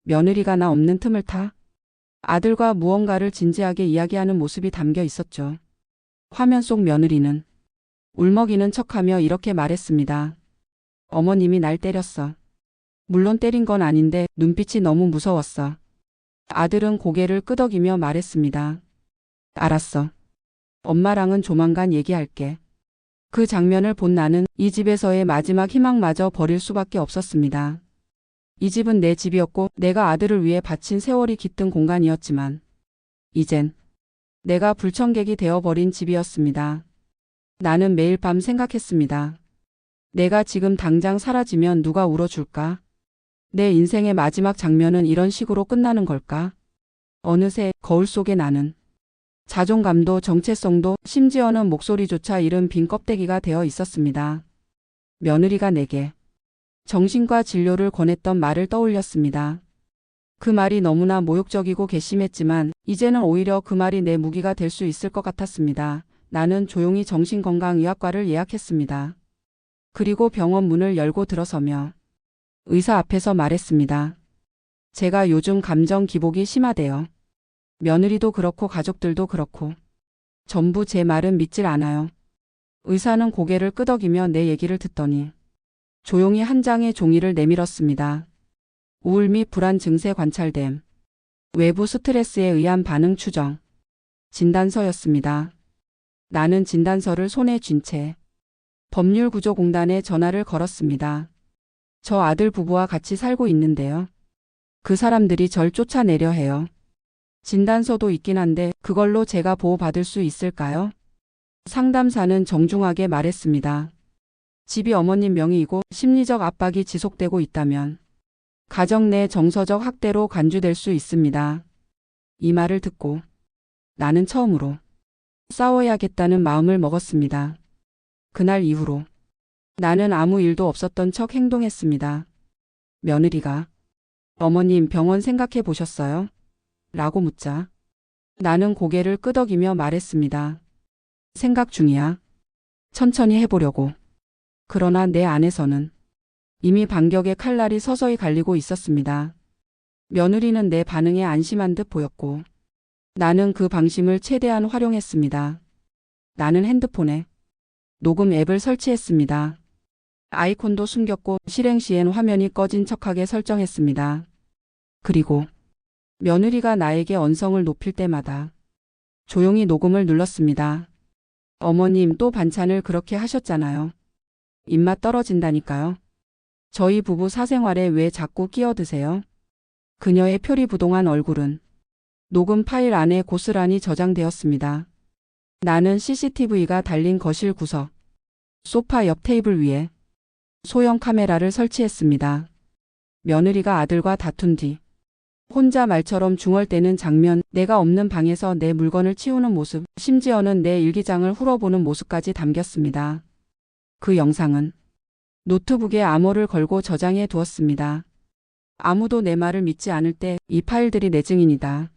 며느리가 나 없는 틈을 타 아들과 무언가를 진지하게 이야기하는 모습이 담겨 있었죠. 화면 속 며느리는 울먹이는 척하며 이렇게 말했습니다. 어머님이 날 때렸어. 물론 때린 건 아닌데 눈빛이 너무 무서웠어. 아들은 고개를 끄덕이며 말했습니다. 알았어. 엄마랑은 조만간 얘기할게. 그 장면을 본 나는 이 집에서의 마지막 희망마저 버릴 수밖에 없었습니다. 이 집은 내 집이었고 내가 아들을 위해 바친 세월이 깃든 공간이었지만 이젠 내가 불청객이 되어버린 집이었습니다. 나는 매일 밤 생각했습니다. 내가 지금 당장 사라지면 누가 울어줄까? 내 인생의 마지막 장면은 이런 식으로 끝나는 걸까? 어느새 거울 속에 나는 자존감도 정체성도 심지어는 목소리조차 잃은 빈 껍데기가 되어 있었습니다. 며느리가 내게 정신과 진료를 권했던 말을 떠올렸습니다. 그 말이 너무나 모욕적이고 괘씸했지만 이제는 오히려 그 말이 내 무기가 될 수 있을 것 같았습니다. 나는 조용히 정신건강의학과를 예약했습니다. 그리고 병원 문을 열고 들어서며 의사 앞에서 말했습니다. 제가 요즘 감정 기복이 심하대요. 며느리도 그렇고 가족들도 그렇고 전부 제 말은 믿질 않아요. 의사는 고개를 끄덕이며 내 얘기를 듣더니 조용히 한 장의 종이를 내밀었습니다. 우울 및 불안 증세 관찰됨. 외부 스트레스에 의한 반응 추정. 진단서였습니다. 나는 진단서를 손에 쥔 채 법률구조공단에 전화를 걸었습니다. 저 아들 부부와 같이 살고 있는데요. 그 사람들이 절 쫓아내려 해요. 진단서도 있긴 한데 그걸로 제가 보호받을 수 있을까요? 상담사는 정중하게 말했습니다. 집이 어머님 명의이고 심리적 압박이 지속되고 있다면 가정 내 정서적 학대로 간주될 수 있습니다. 이 말을 듣고 나는 처음으로 싸워야겠다는 마음을 먹었습니다. 그날 이후로 나는 아무 일도 없었던 척 행동했습니다. 며느리가 어머님 병원 생각해 보셨어요? 라고 묻자 나는 고개를 끄덕이며 말했습니다. 생각 중이야. 천천히 해보려고. 그러나 내 안에서는 이미 반격의 칼날이 서서히 갈리고 있었습니다. 며느리는 내 반응에 안심한 듯 보였고 나는 그 방심을 최대한 활용했습니다. 나는 핸드폰에 녹음 앱을 설치했습니다. 아이콘도 숨겼고 실행 시엔 화면이 꺼진 척하게 설정했습니다. 그리고 며느리가 나에게 언성을 높일 때마다 조용히 녹음을 눌렀습니다. 어머님 또 반찬을 그렇게 하셨잖아요. 입맛 떨어진다니까요. 저희 부부 사생활에 왜 자꾸 끼어드세요? 그녀의 표리부동한 얼굴은 녹음 파일 안에 고스란히 저장되었습니다. 나는 CCTV가 달린 거실 구석, 소파 옆 테이블 위에 소형 카메라를 설치했습니다. 며느리가 아들과 다툰 뒤 혼자 말처럼 중얼대는 장면, 내가 없는 방에서 내 물건을 치우는 모습, 심지어는 내 일기장을 훑어보는 모습까지 담겼습니다. 그 영상은 노트북에 암호를 걸고 저장해 두었습니다. 아무도 내 말을 믿지 않을 때 이 파일들이 내 증인이다.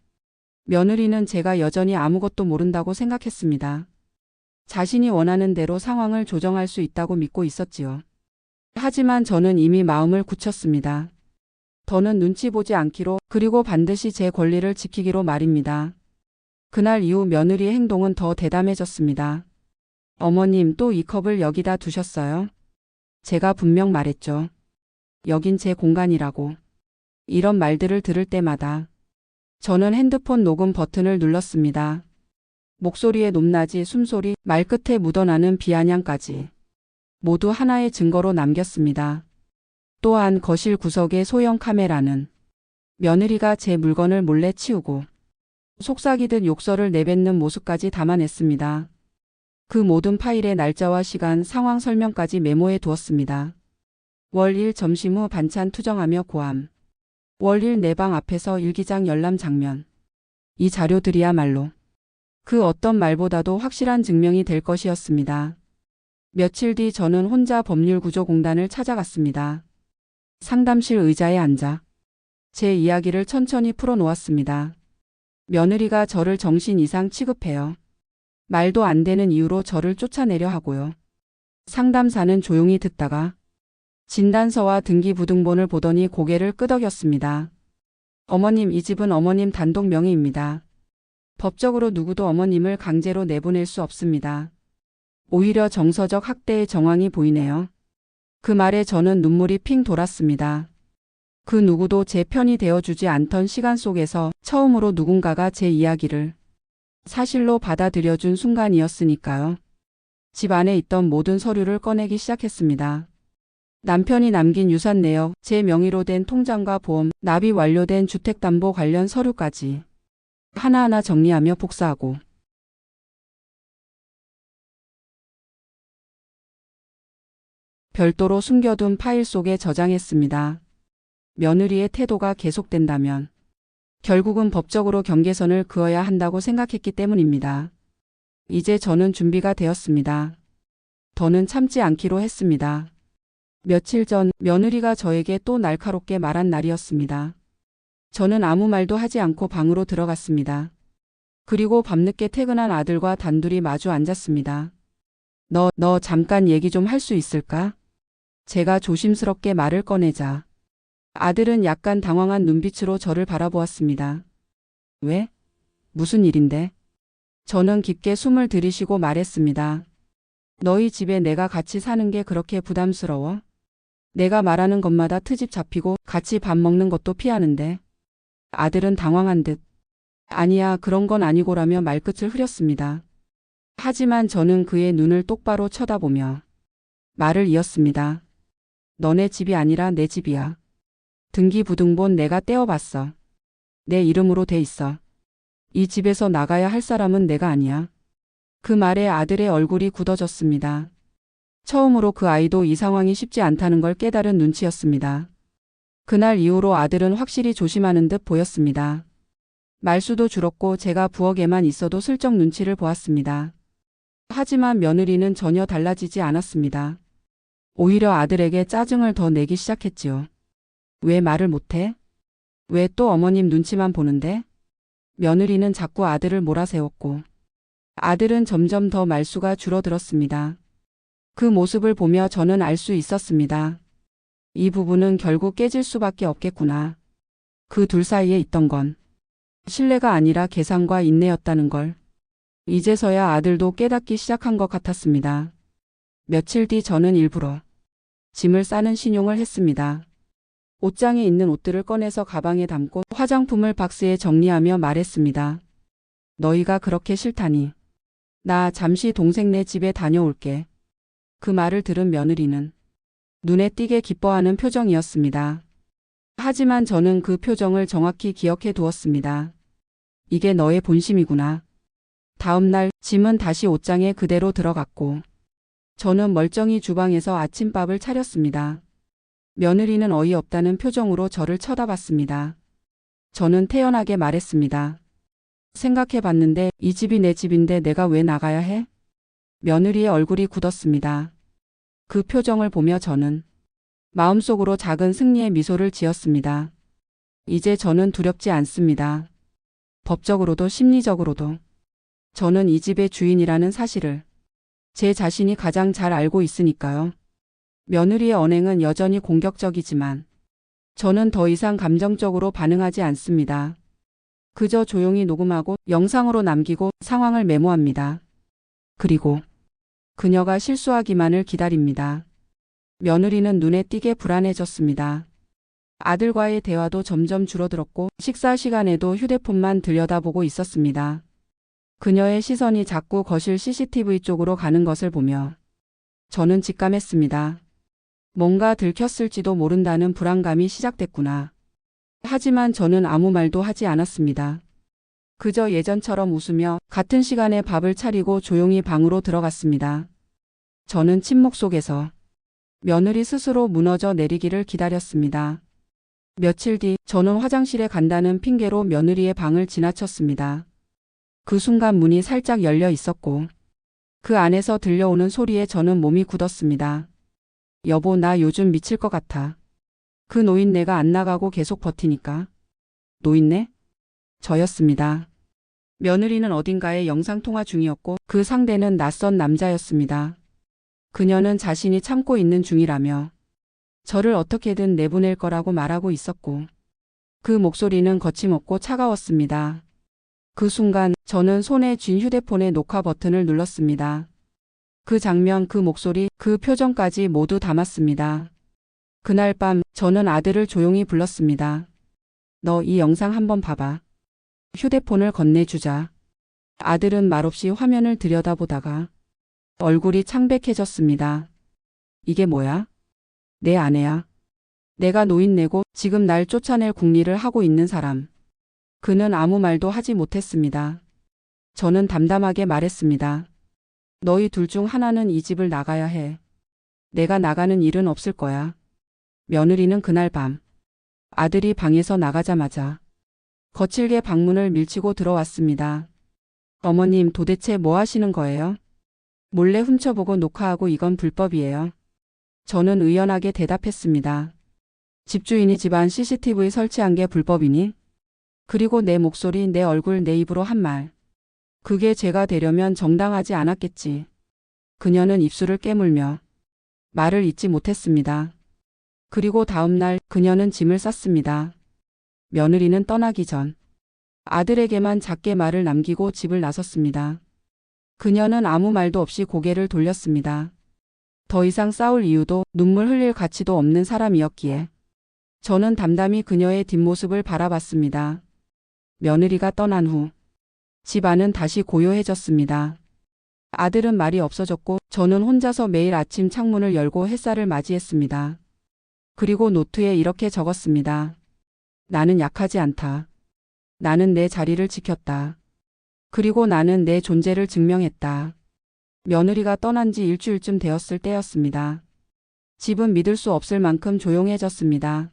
며느리는 제가 여전히 아무것도 모른다고 생각했습니다. 자신이 원하는 대로 상황을 조정할 수 있다고 믿고 있었지요. 하지만 저는 이미 마음을 굳혔습니다. 더는 눈치 보지 않기로, 그리고 반드시 제 권리를 지키기로 말입니다. 그날 이후 며느리의 행동은 더 대담해졌습니다. 어머님, 또 이 컵을 여기다 두셨어요? 제가 분명 말했죠. 여긴 제 공간이라고. 이런 말들을 들을 때마다 저는 핸드폰 녹음 버튼을 눌렀습니다. 목소리의 높낮이, 숨소리, 말끝에 묻어나는 비아냥까지 모두 하나의 증거로 남겼습니다. 또한 거실 구석의 소형 카메라는 며느리가 제 물건을 몰래 치우고 속삭이듯 욕설을 내뱉는 모습까지 담아냈습니다. 그 모든 파일의 날짜와 시간, 상황 설명까지 메모해 두었습니다. 월 1 점심 후 반찬 투정하며 고함. 월 1 내 방 앞에서 일기장 열람 장면. 이 자료들이야말로 그 어떤 말보다도 확실한 증명이 될 것이었습니다. 며칠 뒤 저는 혼자 법률구조공단을 찾아갔습니다. 상담실 의자에 앉아 제 이야기를 천천히 풀어놓았습니다. 며느리가 저를 정신 이상 취급해요. 말도 안 되는 이유로 저를 쫓아내려 하고요. 상담사는 조용히 듣다가 진단서와 등기부등본을 보더니 고개를 끄덕였습니다. 어머님, 이 집은 어머님 단독 명의입니다. 법적으로 누구도 어머님을 강제로 내보낼 수 없습니다. 오히려 정서적 학대의 정황이 보이네요. 그 말에 저는 눈물이 핑 돌았습니다. 그 누구도 제 편이 되어주지 않던 시간 속에서 처음으로 누군가가 제 이야기를 사실로 받아들여준 순간이었으니까요. 집 안에 있던 모든 서류를 꺼내기 시작했습니다. 남편이 남긴 유산 내역, 제 명의로 된 통장과 보험, 납입 완료된 주택담보 관련 서류까지 하나하나 정리하며 복사하고 별도로 숨겨둔 파일 속에 저장했습니다. 며느리의 태도가 계속된다면 결국은 법적으로 경계선을 그어야 한다고 생각했기 때문입니다. 이제 저는 준비가 되었습니다. 더는 참지 않기로 했습니다. 며칠 전 며느리가 저에게 또 날카롭게 말한 날이었습니다. 저는 아무 말도 하지 않고 방으로 들어갔습니다. 그리고 밤늦게 퇴근한 아들과 단둘이 마주 앉았습니다. 너 잠깐 얘기 좀 할 수 있을까? 제가 조심스럽게 말을 꺼내자 아들은 약간 당황한 눈빛으로 저를 바라보았습니다. 왜? 무슨 일인데? 저는 깊게 숨을 들이쉬고 말했습니다. 너희 집에 내가 같이 사는 게 그렇게 부담스러워? 내가 말하는 것마다 트집 잡히고 같이 밥 먹는 것도 피하는데. 아들은 당황한 듯 아니야, 그런 건 아니고라며 말끝을 흐렸습니다. 하지만 저는 그의 눈을 똑바로 쳐다보며 말을 이었습니다. 너네 집이 아니라 내 집이야. 등기부등본 내가 떼어봤어. 내 이름으로 돼 있어. 이 집에서 나가야 할 사람은 내가 아니야. 그 말에 아들의 얼굴이 굳어졌습니다. 처음으로 그 아이도 이 상황이 쉽지 않다는 걸 깨달은 눈치였습니다. 그날 이후로 아들은 확실히 조심하는 듯 보였습니다. 말수도 줄었고 제가 부엌에만 있어도 슬쩍 눈치를 보았습니다. 하지만 며느리는 전혀 달라지지 않았습니다. 오히려 아들에게 짜증을 더 내기 시작했지요. 왜 말을 못해? 왜 또 어머님 눈치만 보는데? 며느리는 자꾸 아들을 몰아세웠고 아들은 점점 더 말수가 줄어들었습니다. 그 모습을 보며 저는 알 수 있었습니다. 이 부부는 결국 깨질 수밖에 없겠구나. 그 둘 사이에 있던 건 신뢰가 아니라 계산과 인내였다는 걸 이제서야 아들도 깨닫기 시작한 것 같았습니다. 며칠 뒤 저는 일부러 짐을 싸는 신용을 했습니다. 옷장에 있는 옷들을 꺼내서 가방에 담고 화장품을 박스에 정리하며 말했습니다. 너희가 그렇게 싫다니. 나 잠시 동생네 집에 다녀올게. 그 말을 들은 며느리는 눈에 띄게 기뻐하는 표정이었습니다. 하지만 저는 그 표정을 정확히 기억해 두었습니다. 이게 너의 본심이구나. 다음 날 짐은 다시 옷장에 그대로 들어갔고 저는 멀쩡히 주방에서 아침밥을 차렸습니다. 며느리는 어이없다는 표정으로 저를 쳐다봤습니다. 저는 태연하게 말했습니다. 생각해 봤는데 이 집이 내 집인데 내가 왜 나가야 해? 며느리의 얼굴이 굳었습니다. 그 표정을 보며 저는 마음속으로 작은 승리의 미소를 지었습니다. 이제 저는 두렵지 않습니다. 법적으로도 심리적으로도. 저는 이 집의 주인이라는 사실을 제 자신이 가장 잘 알고 있으니까요. 며느리의 언행은 여전히 공격적이지만 저는 더 이상 감정적으로 반응하지 않습니다. 그저 조용히 녹음하고 영상으로 남기고 상황을 메모합니다. 그리고 그녀가 실수하기만을 기다립니다. 며느리는 눈에 띄게 불안해졌습니다. 아들과의 대화도 점점 줄어들었고 식사 시간에도 휴대폰만 들여다보고 있었습니다. 그녀의 시선이 자꾸 거실 CCTV 쪽으로 가는 것을 보며 저는 직감했습니다. 뭔가 들켰을지도 모른다는 불안감이 시작됐구나. 하지만 저는 아무 말도 하지 않았습니다. 그저 예전처럼 웃으며 같은 시간에 밥을 차리고 조용히 방으로 들어갔습니다. 저는 침묵 속에서 며느리 스스로 무너져 내리기를 기다렸습니다. 며칠 뒤 저는 화장실에 간다는 핑계로 며느리의 방을 지나쳤습니다. 그 순간 문이 살짝 열려 있었고 그 안에서 들려오는 소리에 저는 몸이 굳었습니다. 여보, 나 요즘 미칠 것 같아. 그 노인네가 안 나가고 계속 버티니까. 노인네? 저였습니다. 며느리는 어딘가에 영상통화 중이었고 그 상대는 낯선 남자였습니다. 그녀는 자신이 참고 있는 중이라며 저를 어떻게든 내보낼 거라고 말하고 있었고 그 목소리는 거침없고 차가웠습니다. 그 순간 저는 손에 쥔 휴대폰의 녹화 버튼을 눌렀습니다. 그 장면, 그 목소리, 그 표정까지 모두 담았습니다. 그날 밤 저는 아들을 조용히 불렀습니다. 너 이 영상 한번 봐봐. 휴대폰을 건네주자. 아들은 말없이 화면을 들여다보다가 얼굴이 창백해졌습니다. 이게 뭐야? 내 아내야. 내가 노인네고 지금 날 쫓아낼 궁리를 하고 있는 사람. 그는 아무 말도 하지 못했습니다. 저는 담담하게 말했습니다. 너희 둘 중 하나는 이 집을 나가야 해. 내가 나가는 일은 없을 거야. 며느리는 그날 밤 아들이 방에서 나가자마자 거칠게 방문을 밀치고 들어왔습니다. 어머님, 도대체 뭐 하시는 거예요? 몰래 훔쳐보고 녹화하고 이건 불법이에요. 저는 의연하게 대답했습니다. 집주인이 집안 CCTV 설치한 게 불법이니? 그리고 내 목소리, 내 얼굴, 내 입으로 한 말. 그게 제가 되려면 정당하지 않았겠지. 그녀는 입술을 깨물며 말을 잇지 못했습니다. 그리고 다음 날 그녀는 짐을 쌌습니다. 며느리는 떠나기 전 아들에게만 작게 말을 남기고 집을 나섰습니다. 그녀는 아무 말도 없이 고개를 돌렸습니다. 더 이상 싸울 이유도 눈물 흘릴 가치도 없는 사람이었기에 저는 담담히 그녀의 뒷모습을 바라봤습니다. 며느리가 떠난 후 집안은 다시 고요해졌습니다. 아들은 말이 없어졌고 저는 혼자서 매일 아침 창문을 열고 햇살을 맞이했습니다. 그리고 노트에 이렇게 적었습니다. 나는 약하지 않다. 나는 내 자리를 지켰다. 그리고 나는 내 존재를 증명했다. 며느리가 떠난 지 일주일쯤 되었을 때였습니다. 집은 믿을 수 없을 만큼 조용해졌습니다.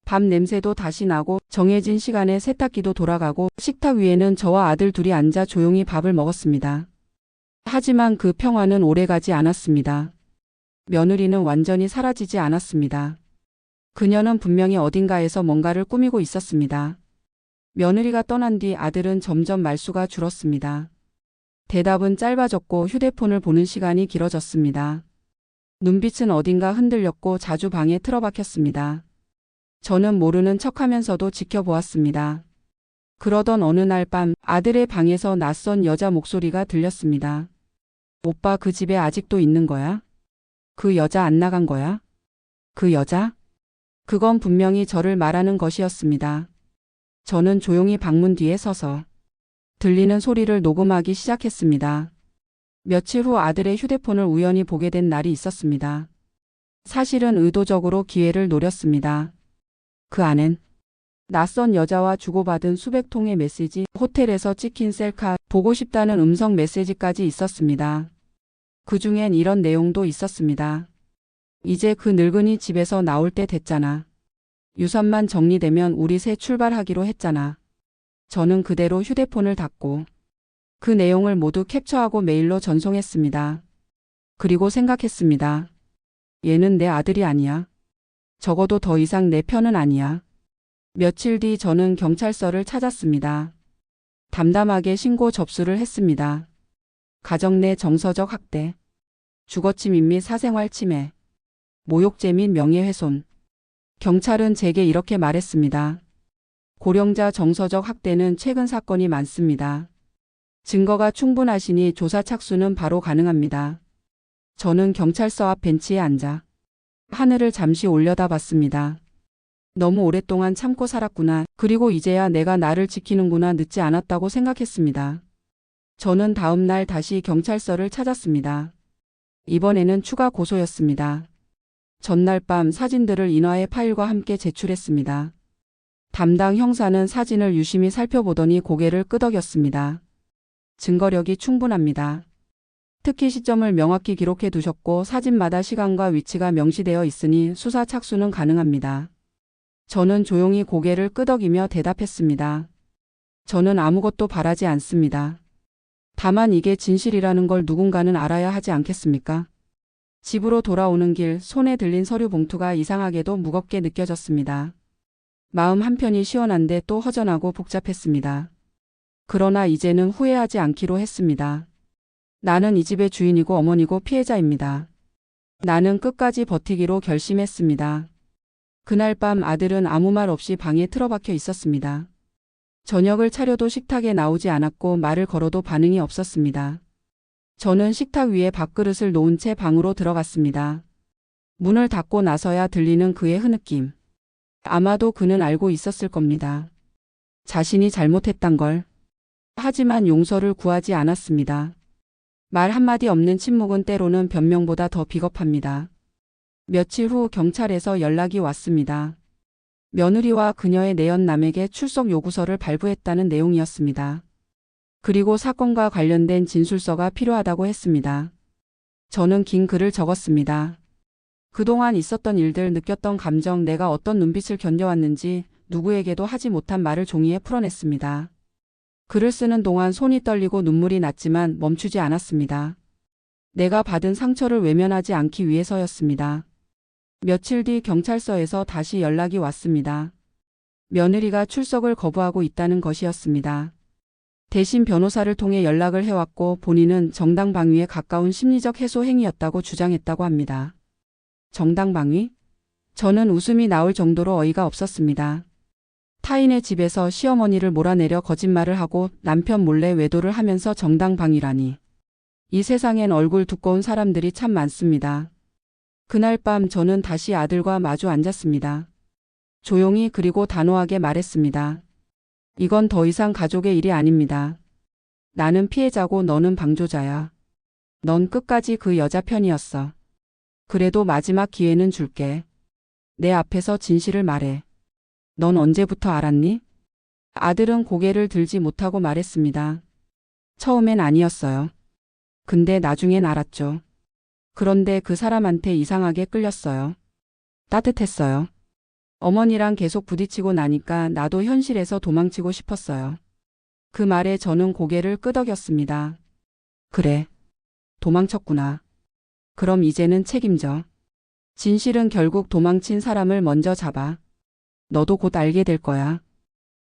밥 냄새도 다시 나고 정해진 시간에 세탁기도 돌아가고 식탁 위에는 저와 아들 둘이 앉아 조용히 밥을 먹었습니다. 하지만 그 평화는 오래가지 않았습니다. 며느리는 완전히 사라지지 않았습니다. 그녀는 분명히 어딘가에서 뭔가를 꾸미고 있었습니다. 며느리가 떠난 뒤 아들은 점점 말수가 줄었습니다. 대답은 짧아졌고 휴대폰을 보는 시간이 길어졌습니다. 눈빛은 어딘가 흔들렸고 자주 방에 틀어박혔습니다. 저는 모르는 척하면서도 지켜보았습니다. 그러던 어느 날 밤 아들의 방에서 낯선 여자 목소리가 들렸습니다. 오빠, 그 집에 아직도 있는 거야? 그 여자 안 나간 거야? 그 여자? 그건 분명히 저를 말하는 것이었습니다. 저는 조용히 방문 뒤에 서서 들리는 소리를 녹음하기 시작했습니다. 며칠 후 아들의 휴대폰을 우연히 보게 된 날이 있었습니다. 사실은 의도적으로 기회를 노렸습니다. 그 안엔 낯선 여자와 주고받은 수백 통의 메시지, 호텔에서 찍힌 셀카, 보고 싶다는 음성 메시지까지 있었습니다. 그중엔 이런 내용도 있었습니다. 이제 그 늙은이 집에서 나올 때 됐잖아. 유산만 정리되면 우리 새 출발하기로 했잖아. 저는 그대로 휴대폰을 닫고 그 내용을 모두 캡처하고 메일로 전송했습니다. 그리고 생각했습니다. 얘는 내 아들이 아니야. 적어도 더 이상 내 편은 아니야. 며칠 뒤 저는 경찰서를 찾았습니다. 담담하게 신고 접수를 했습니다. 가정 내 정서적 학대, 주거침입 및 사생활 침해, 모욕죄 및 명예훼손. 경찰은 제게 이렇게 말했습니다. 고령자 정서적 학대는 최근 사건이 많습니다. 증거가 충분하시니 조사 착수는 바로 가능합니다. 저는 경찰서 앞 벤치에 앉아 하늘을 잠시 올려다봤습니다. 너무 오랫동안 참고 살았구나. 그리고 이제야 내가 나를 지키는구나. 늦지 않았다고 생각했습니다. 저는 다음 날 다시 경찰서를 찾았습니다. 이번에는 추가 고소였습니다. 전날 밤 사진들을 인화해 파일과 함께 제출했습니다. 담당 형사는 사진을 유심히 살펴보더니 고개를 끄덕였습니다. 증거력이 충분합니다. 특히 시점을 명확히 기록해 두셨고 사진마다 시간과 위치가 명시되어 있으니 수사 착수는 가능합니다. 저는 조용히 고개를 끄덕이며 대답했습니다. 저는 아무것도 바라지 않습니다. 다만 이게 진실이라는 걸 누군가는 알아야 하지 않겠습니까? 집으로 돌아오는 길 손에 들린 서류 봉투가 이상하게도 무겁게 느껴졌습니다. 마음 한편이 시원한데 또 허전하고 복잡했습니다. 그러나 이제는 후회하지 않기로 했습니다. 나는 이 집의 주인이고 어머니고 피해자입니다. 나는 끝까지 버티기로 결심했습니다. 그날 밤 아들은 아무 말 없이 방에 틀어박혀 있었습니다. 저녁을 차려도 식탁에 나오지 않았고 말을 걸어도 반응이 없었습니다. 저는 식탁 위에 밥그릇을 놓은 채 방으로 들어갔습니다. 문을 닫고 나서야 들리는 그의 흐느낌. 아마도 그는 알고 있었을 겁니다. 자신이 잘못했단 걸. 하지만 용서를 구하지 않았습니다. 말 한마디 없는 침묵은 때로는 변명보다 더 비겁합니다. 며칠 후 경찰에서 연락이 왔습니다. 며느리와 그녀의 내연남에게 출석 요구서를 발부했다는 내용이었습니다. 그리고 사건과 관련된 진술서가 필요하다고 했습니다. 저는 긴 글을 적었습니다. 그동안 있었던 일들, 느꼈던 감정, 내가 어떤 눈빛을 견뎌왔는지 누구에게도 하지 못한 말을 종이에 풀어냈습니다. 글을 쓰는 동안 손이 떨리고 눈물이 났지만 멈추지 않았습니다. 내가 받은 상처를 외면하지 않기 위해서였습니다. 며칠 뒤 경찰서에서 다시 연락이 왔습니다. 며느리가 출석을 거부하고 있다는 것이었습니다. 대신 변호사를 통해 연락을 해왔고 본인은 정당방위에 가까운 심리적 해소 행위였다고 주장했다고 합니다. 정당방위? 저는 웃음이 나올 정도로 어이가 없었습니다. 타인의 집에서 시어머니를 몰아내려 거짓말을 하고 남편 몰래 외도를 하면서 정당방위라니. 이 세상엔 얼굴 두꺼운 사람들이 참 많습니다. 그날 밤 저는 다시 아들과 마주 앉았습니다. 조용히 그리고 단호하게 말했습니다. 이건 더 이상 가족의 일이 아닙니다. 나는 피해자고 너는 방조자야. 넌 끝까지 그 여자 편이었어. 그래도 마지막 기회는 줄게. 내 앞에서 진실을 말해. 넌 언제부터 알았니? 아들은 고개를 들지 못하고 말했습니다. 처음엔 아니었어요. 근데 나중엔 알았죠. 그런데 그 사람한테 이상하게 끌렸어요. 따뜻했어요. 어머니랑 계속 부딪히고 나니까 나도 현실에서 도망치고 싶었어요. 그 말에 저는 고개를 끄덕였습니다. 그래. 도망쳤구나. 그럼 이제는 책임져. 진실은 결국 도망친 사람을 먼저 잡아. 너도 곧 알게 될 거야.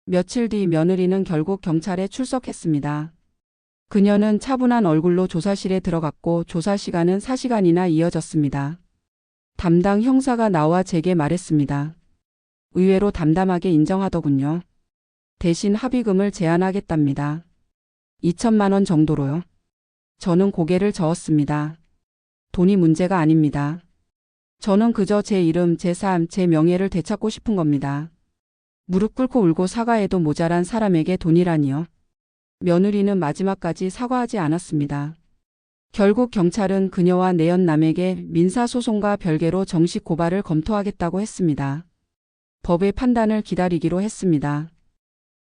며칠 뒤 며느리는 결국 경찰에 출석했습니다. 그녀는 차분한 얼굴로 조사실에 들어갔고 조사 시간은 4시간이나 이어졌습니다. 담당 형사가 나와 제게 말했습니다. 의외로 담담하게 인정하더군요. 대신 합의금을 제한하겠답니다. 2천만 원 정도로요. 저는 고개를 저었습니다. 돈이 문제가 아닙니다. 저는 그저 제 이름, 제 삶, 제 명예를 되찾고 싶은 겁니다. 무릎 꿇고 울고 사과해도 모자란 사람에게 돈이라니요. 며느리는 마지막까지 사과하지 않았습니다. 결국 경찰은 그녀와 내연남에게 민사소송과 별개로 정식 고발을 검토하겠다고 했습니다. 법의 판단을 기다리기로 했습니다.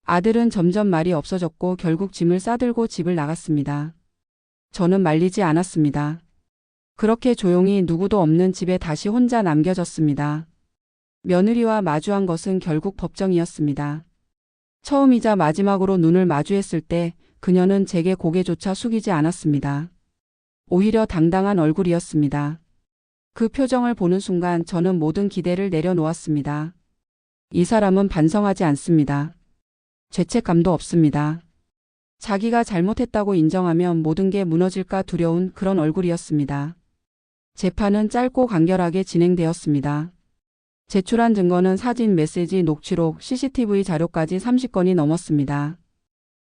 아들은 점점 말이 없어졌고 결국 짐을 싸들고 집을 나갔습니다. 저는 말리지 않았습니다. 그렇게 조용히 누구도 없는 집에 다시 혼자 남겨졌습니다. 며느리와 마주한 것은 결국 법정이었습니다. 처음이자 마지막으로 눈을 마주했을 때 그녀는 제게 고개조차 숙이지 않았습니다. 오히려 당당한 얼굴이었습니다. 그 표정을 보는 순간 저는 모든 기대를 내려놓았습니다. 이 사람은 반성하지 않습니다. 죄책감도 없습니다. 자기가 잘못했다고 인정하면 모든 게 무너질까 두려운 그런 얼굴이었습니다. 재판은 짧고 간결하게 진행되었습니다. 제출한 증거는 사진, 메시지, 녹취록, CCTV 자료까지 30건이 넘었습니다.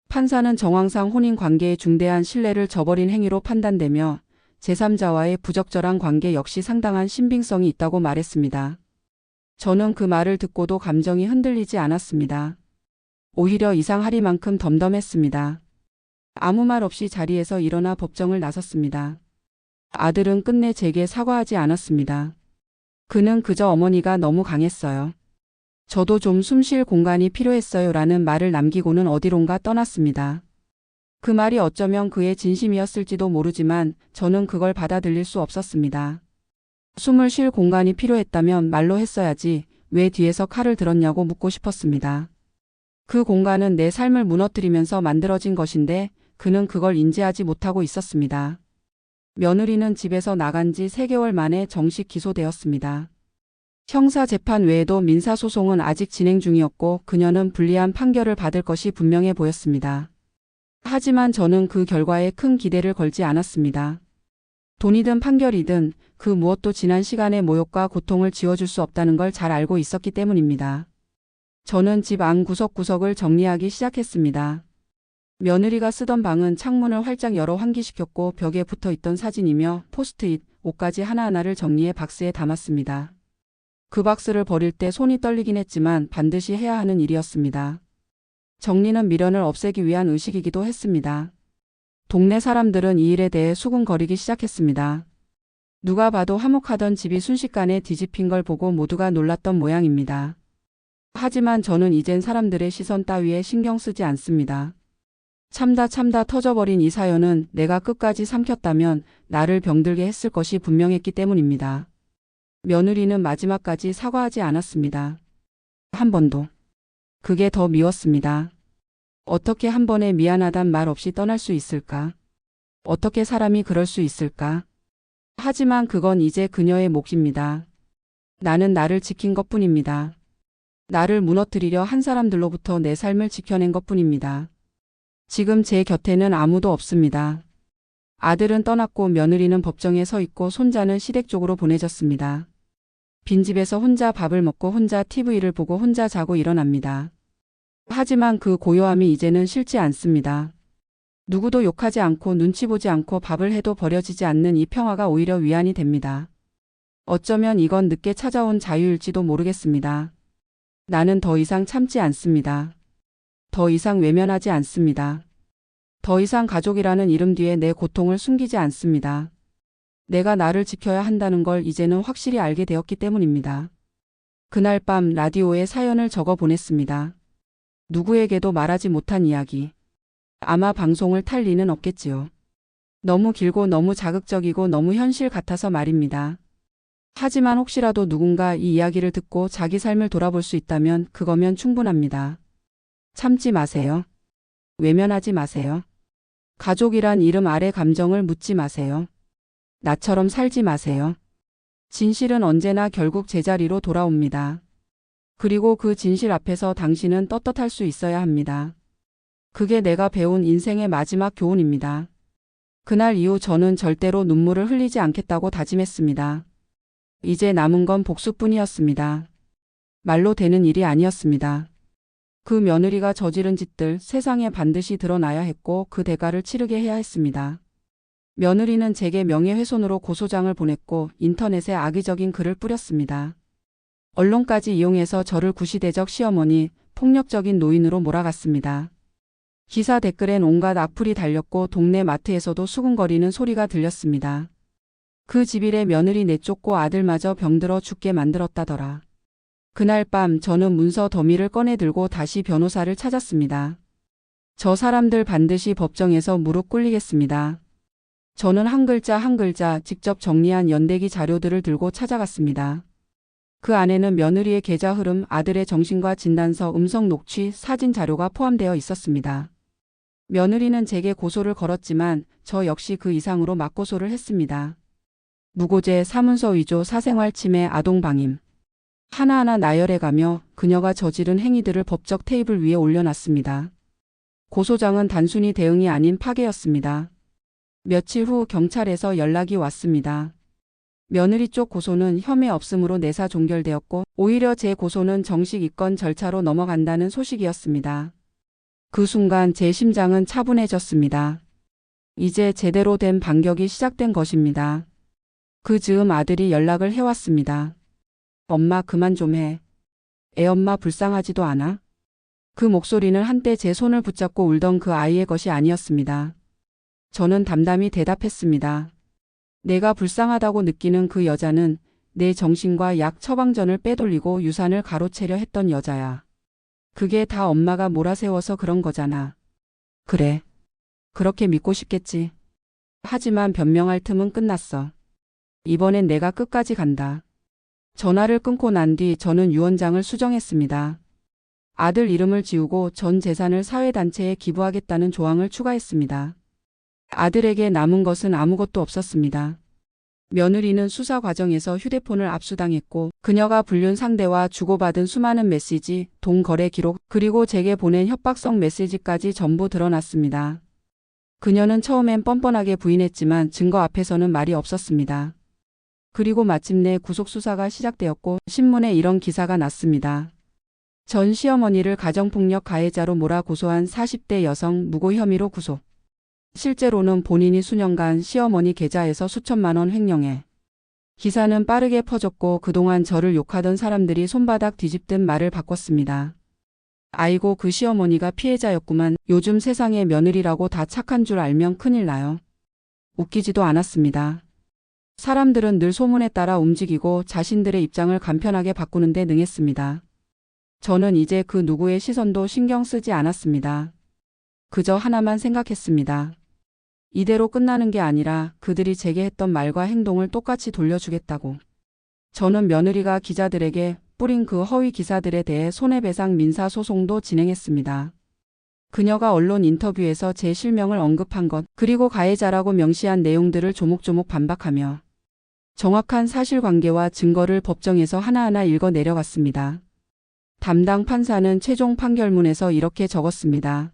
판사는 정황상 혼인 관계의 중대한 신뢰를 저버린 행위로 판단되며 제3자와의 부적절한 관계 역시 상당한 신빙성이 있다고 말했습니다. 저는 그 말을 듣고도 감정이 흔들리지 않았습니다. 오히려 이상하리만큼 덤덤했습니다. 아무 말 없이 자리에서 일어나 법정을 나섰습니다. 아들은 끝내 제게 사과하지 않았습니다. 그는 그저 어머니가 너무 강했어요. 저도 좀 숨 쉴 공간이 필요했어요 라는 말을 남기고는 어디론가 떠났습니다. 그 말이 어쩌면 그의 진심이었을지도 모르지만 저는 그걸 받아들일 수 없었습니다. 숨을 쉴 공간이 필요했다면 말로 했어야지 왜 뒤에서 칼을 들었냐고 묻고 싶었습니다. 그 공간은 내 삶을 무너뜨리면서 만들어진 것인데 그는 그걸 인지하지 못하고 있었습니다. 며느리는 집에서 나간 지 3개월 만에 정식 기소되었습니다. 형사재판 외에도 민사소송은 아직 진행 중이었고 그녀는 불리한 판결을 받을 것이 분명해 보였습니다. 하지만 저는 그 결과에 큰 기대를 걸지 않았습니다. 돈이든 판결이든 그 무엇도 지난 시간의 모욕과 고통을 지워줄 수 없다는 걸 잘 알고 있었기 때문입니다. 저는 집 안 구석구석을 정리하기 시작했습니다. 며느리가 쓰던 방은 창문을 활짝 열어 환기시켰고 벽에 붙어있던 사진이며 포스트잇, 옷까지 하나하나를 정리해 박스에 담았습니다. 그 박스를 버릴 때 손이 떨리긴 했지만 반드시 해야 하는 일이었습니다. 정리는 미련을 없애기 위한 의식이기도 했습니다. 동네 사람들은 이 일에 대해 수군거리기 시작했습니다. 누가 봐도 화목하던 집이 순식간에 뒤집힌 걸 보고 모두가 놀랐던 모양입니다. 하지만 저는 이젠 사람들의 시선 따위에 신경 쓰지 않습니다. 참다 터져버린 이 사연은 내가 끝까지 삼켰다면 나를 병들게 했을 것이 분명했기 때문입니다. 며느리는 마지막까지 사과하지 않았습니다. 한 번도. 그게 더 미웠습니다. 어떻게 한 번에 미안하단 말 없이 떠날 수 있을까? 어떻게 사람이 그럴 수 있을까? 하지만 그건 이제 그녀의 몫입니다. 나는 나를 지킨 것뿐입니다. 나를 무너뜨리려 한 사람들로부터 내 삶을 지켜낸 것뿐입니다. 지금 제 곁에는 아무도 없습니다. 아들은 떠났고 며느리는 법정에 서 있고 손자는 시댁 쪽으로 보내졌습니다. 빈집에서 혼자 밥을 먹고 혼자 TV를 보고 혼자 자고 일어납니다. 하지만 그 고요함이 이제는 싫지 않습니다. 누구도 욕하지 않고 눈치 보지 않고 밥을 해도 버려지지 않는 이 평화가 오히려 위안이 됩니다. 어쩌면 이건 늦게 찾아온 자유일지도 모르겠습니다. 나는 더 이상 참지 않습니다. 더 이상 외면하지 않습니다. 더 이상 가족이라는 이름 뒤에 내 고통을 숨기지 않습니다. 내가 나를 지켜야 한다는 걸 이제는 확실히 알게 되었기 때문입니다. 그날 밤 라디오에 사연을 적어 보냈습니다. 누구에게도 말하지 못한 이야기. 아마 방송을 탈 리는 없겠지요. 너무 길고 너무 자극적이고 너무 현실 같아서 말입니다. 하지만 혹시라도 누군가 이 이야기를 듣고 자기 삶을 돌아볼 수 있다면 그거면 충분합니다. 참지 마세요. 외면하지 마세요. 가족이란 이름 아래 감정을 묻지 마세요. 나처럼 살지 마세요. 진실은 언제나 결국 제자리로 돌아옵니다. 그리고 그 진실 앞에서 당신은 떳떳할 수 있어야 합니다. 그게 내가 배운 인생의 마지막 교훈입니다. 그날 이후 저는 절대로 눈물을 흘리지 않겠다고 다짐했습니다. 이제 남은 건 복수뿐이었습니다. 말로 되는 일이 아니었습니다. 그 며느리가 저지른 짓들 세상에 반드시 드러나야 했고 그 대가를 치르게 해야 했습니다. 며느리는 제게 명예훼손으로 고소장을 보냈고 인터넷에 악의적인 글을 뿌렸습니다. 언론까지 이용해서 저를 구시대적 시어머니, 폭력적인 노인으로 몰아갔습니다. 기사 댓글엔 온갖 악플이 달렸고 동네 마트에서도 수군거리는 소리가 들렸습니다. 그 집일에 며느리 내쫓고 아들마저 병들어 죽게 만들었다더라. 그날 밤 저는 문서 더미를 꺼내 들고 다시 변호사를 찾았습니다. 저 사람들 반드시 법정에서 무릎 꿇리겠습니다. 저는 한 글자 한 글자 직접 정리한 연대기 자료들을 들고 찾아갔습니다. 그 안에는 며느리의 계좌 흐름, 아들의 정신과 진단서, 음성 녹취, 사진 자료가 포함되어 있었습니다. 며느리는 제게 고소를 걸었지만 저 역시 그 이상으로 맞고소를 했습니다. 무고죄, 사문서 위조, 사생활 침해, 아동방임. 하나하나 나열해가며 그녀가 저지른 행위들을 법적 테이블 위에 올려놨습니다. 고소장은 단순히 대응이 아닌 파괴였습니다. 며칠 후 경찰에서 연락이 왔습니다. 며느리 쪽 고소는 혐의 없음으로 내사 종결되었고 오히려 제 고소는 정식 입건 절차로 넘어간다는 소식이었습니다. 그 순간 제 심장은 차분해졌습니다. 이제 제대로 된 반격이 시작된 것입니다. 그 즈음 아들이 연락을 해왔습니다. 엄마 그만 좀 해. 애엄마 불쌍하지도 않아? 그 목소리는 한때 제 손을 붙잡고 울던 그 아이의 것이 아니었습니다. 저는 담담히 대답했습니다. 내가 불쌍하다고 느끼는 그 여자는 내 정신과 약 처방전을 빼돌리고 유산을 가로채려 했던 여자야. 그게 다 엄마가 몰아세워서 그런 거잖아. 그래. 그렇게 믿고 싶겠지. 하지만 변명할 틈은 끝났어. 이번엔 내가 끝까지 간다. 전화를 끊고 난 뒤 저는 유언장을 수정했습니다. 아들 이름을 지우고 전 재산을 사회단체에 기부하겠다는 조항을 추가했습니다. 아들에게 남은 것은 아무것도 없었습니다. 며느리는 수사 과정에서 휴대폰을 압수당했고 그녀가 불륜 상대와 주고받은 수많은 메시지, 돈 거래 기록, 그리고 제게 보낸 협박성 메시지까지 전부 드러났습니다. 그녀는 처음엔 뻔뻔하게 부인했지만 증거 앞에서는 말이 없었습니다. 그리고 마침내 구속수사가 시작되었고 신문에 이런 기사가 났습니다. 전 시어머니를 가정폭력 가해자로 몰아 고소한 40대 여성 무고 혐의로 구속. 실제로는 본인이 수년간 시어머니 계좌에서 수천만 원 횡령해. 기사는 빠르게 퍼졌고 그동안 저를 욕하던 사람들이 손바닥 뒤집듯 말을 바꿨습니다. 아이고 그 시어머니가 피해자였구만. 요즘 세상에 며느리라고 다 착한 줄 알면 큰일 나요. 웃기지도 않았습니다. 사람들은 늘 소문에 따라 움직이고 자신들의 입장을 간편하게 바꾸는 데 능했습니다. 저는 이제 그 누구의 시선도 신경 쓰지 않았습니다. 그저 하나만 생각했습니다. 이대로 끝나는 게 아니라 그들이 제게 했던 말과 행동을 똑같이 돌려주겠다고. 저는 며느리가 기자들에게 뿌린 그 허위 기사들에 대해 손해배상 민사소송도 진행했습니다. 그녀가 언론 인터뷰에서 제 실명을 언급한 것, 그리고 가해자라고 명시한 내용들을 조목조목 반박하며 정확한 사실관계와 증거를 법정에서 하나하나 읽어 내려갔습니다. 담당 판사는 최종 판결문에서 이렇게 적었습니다.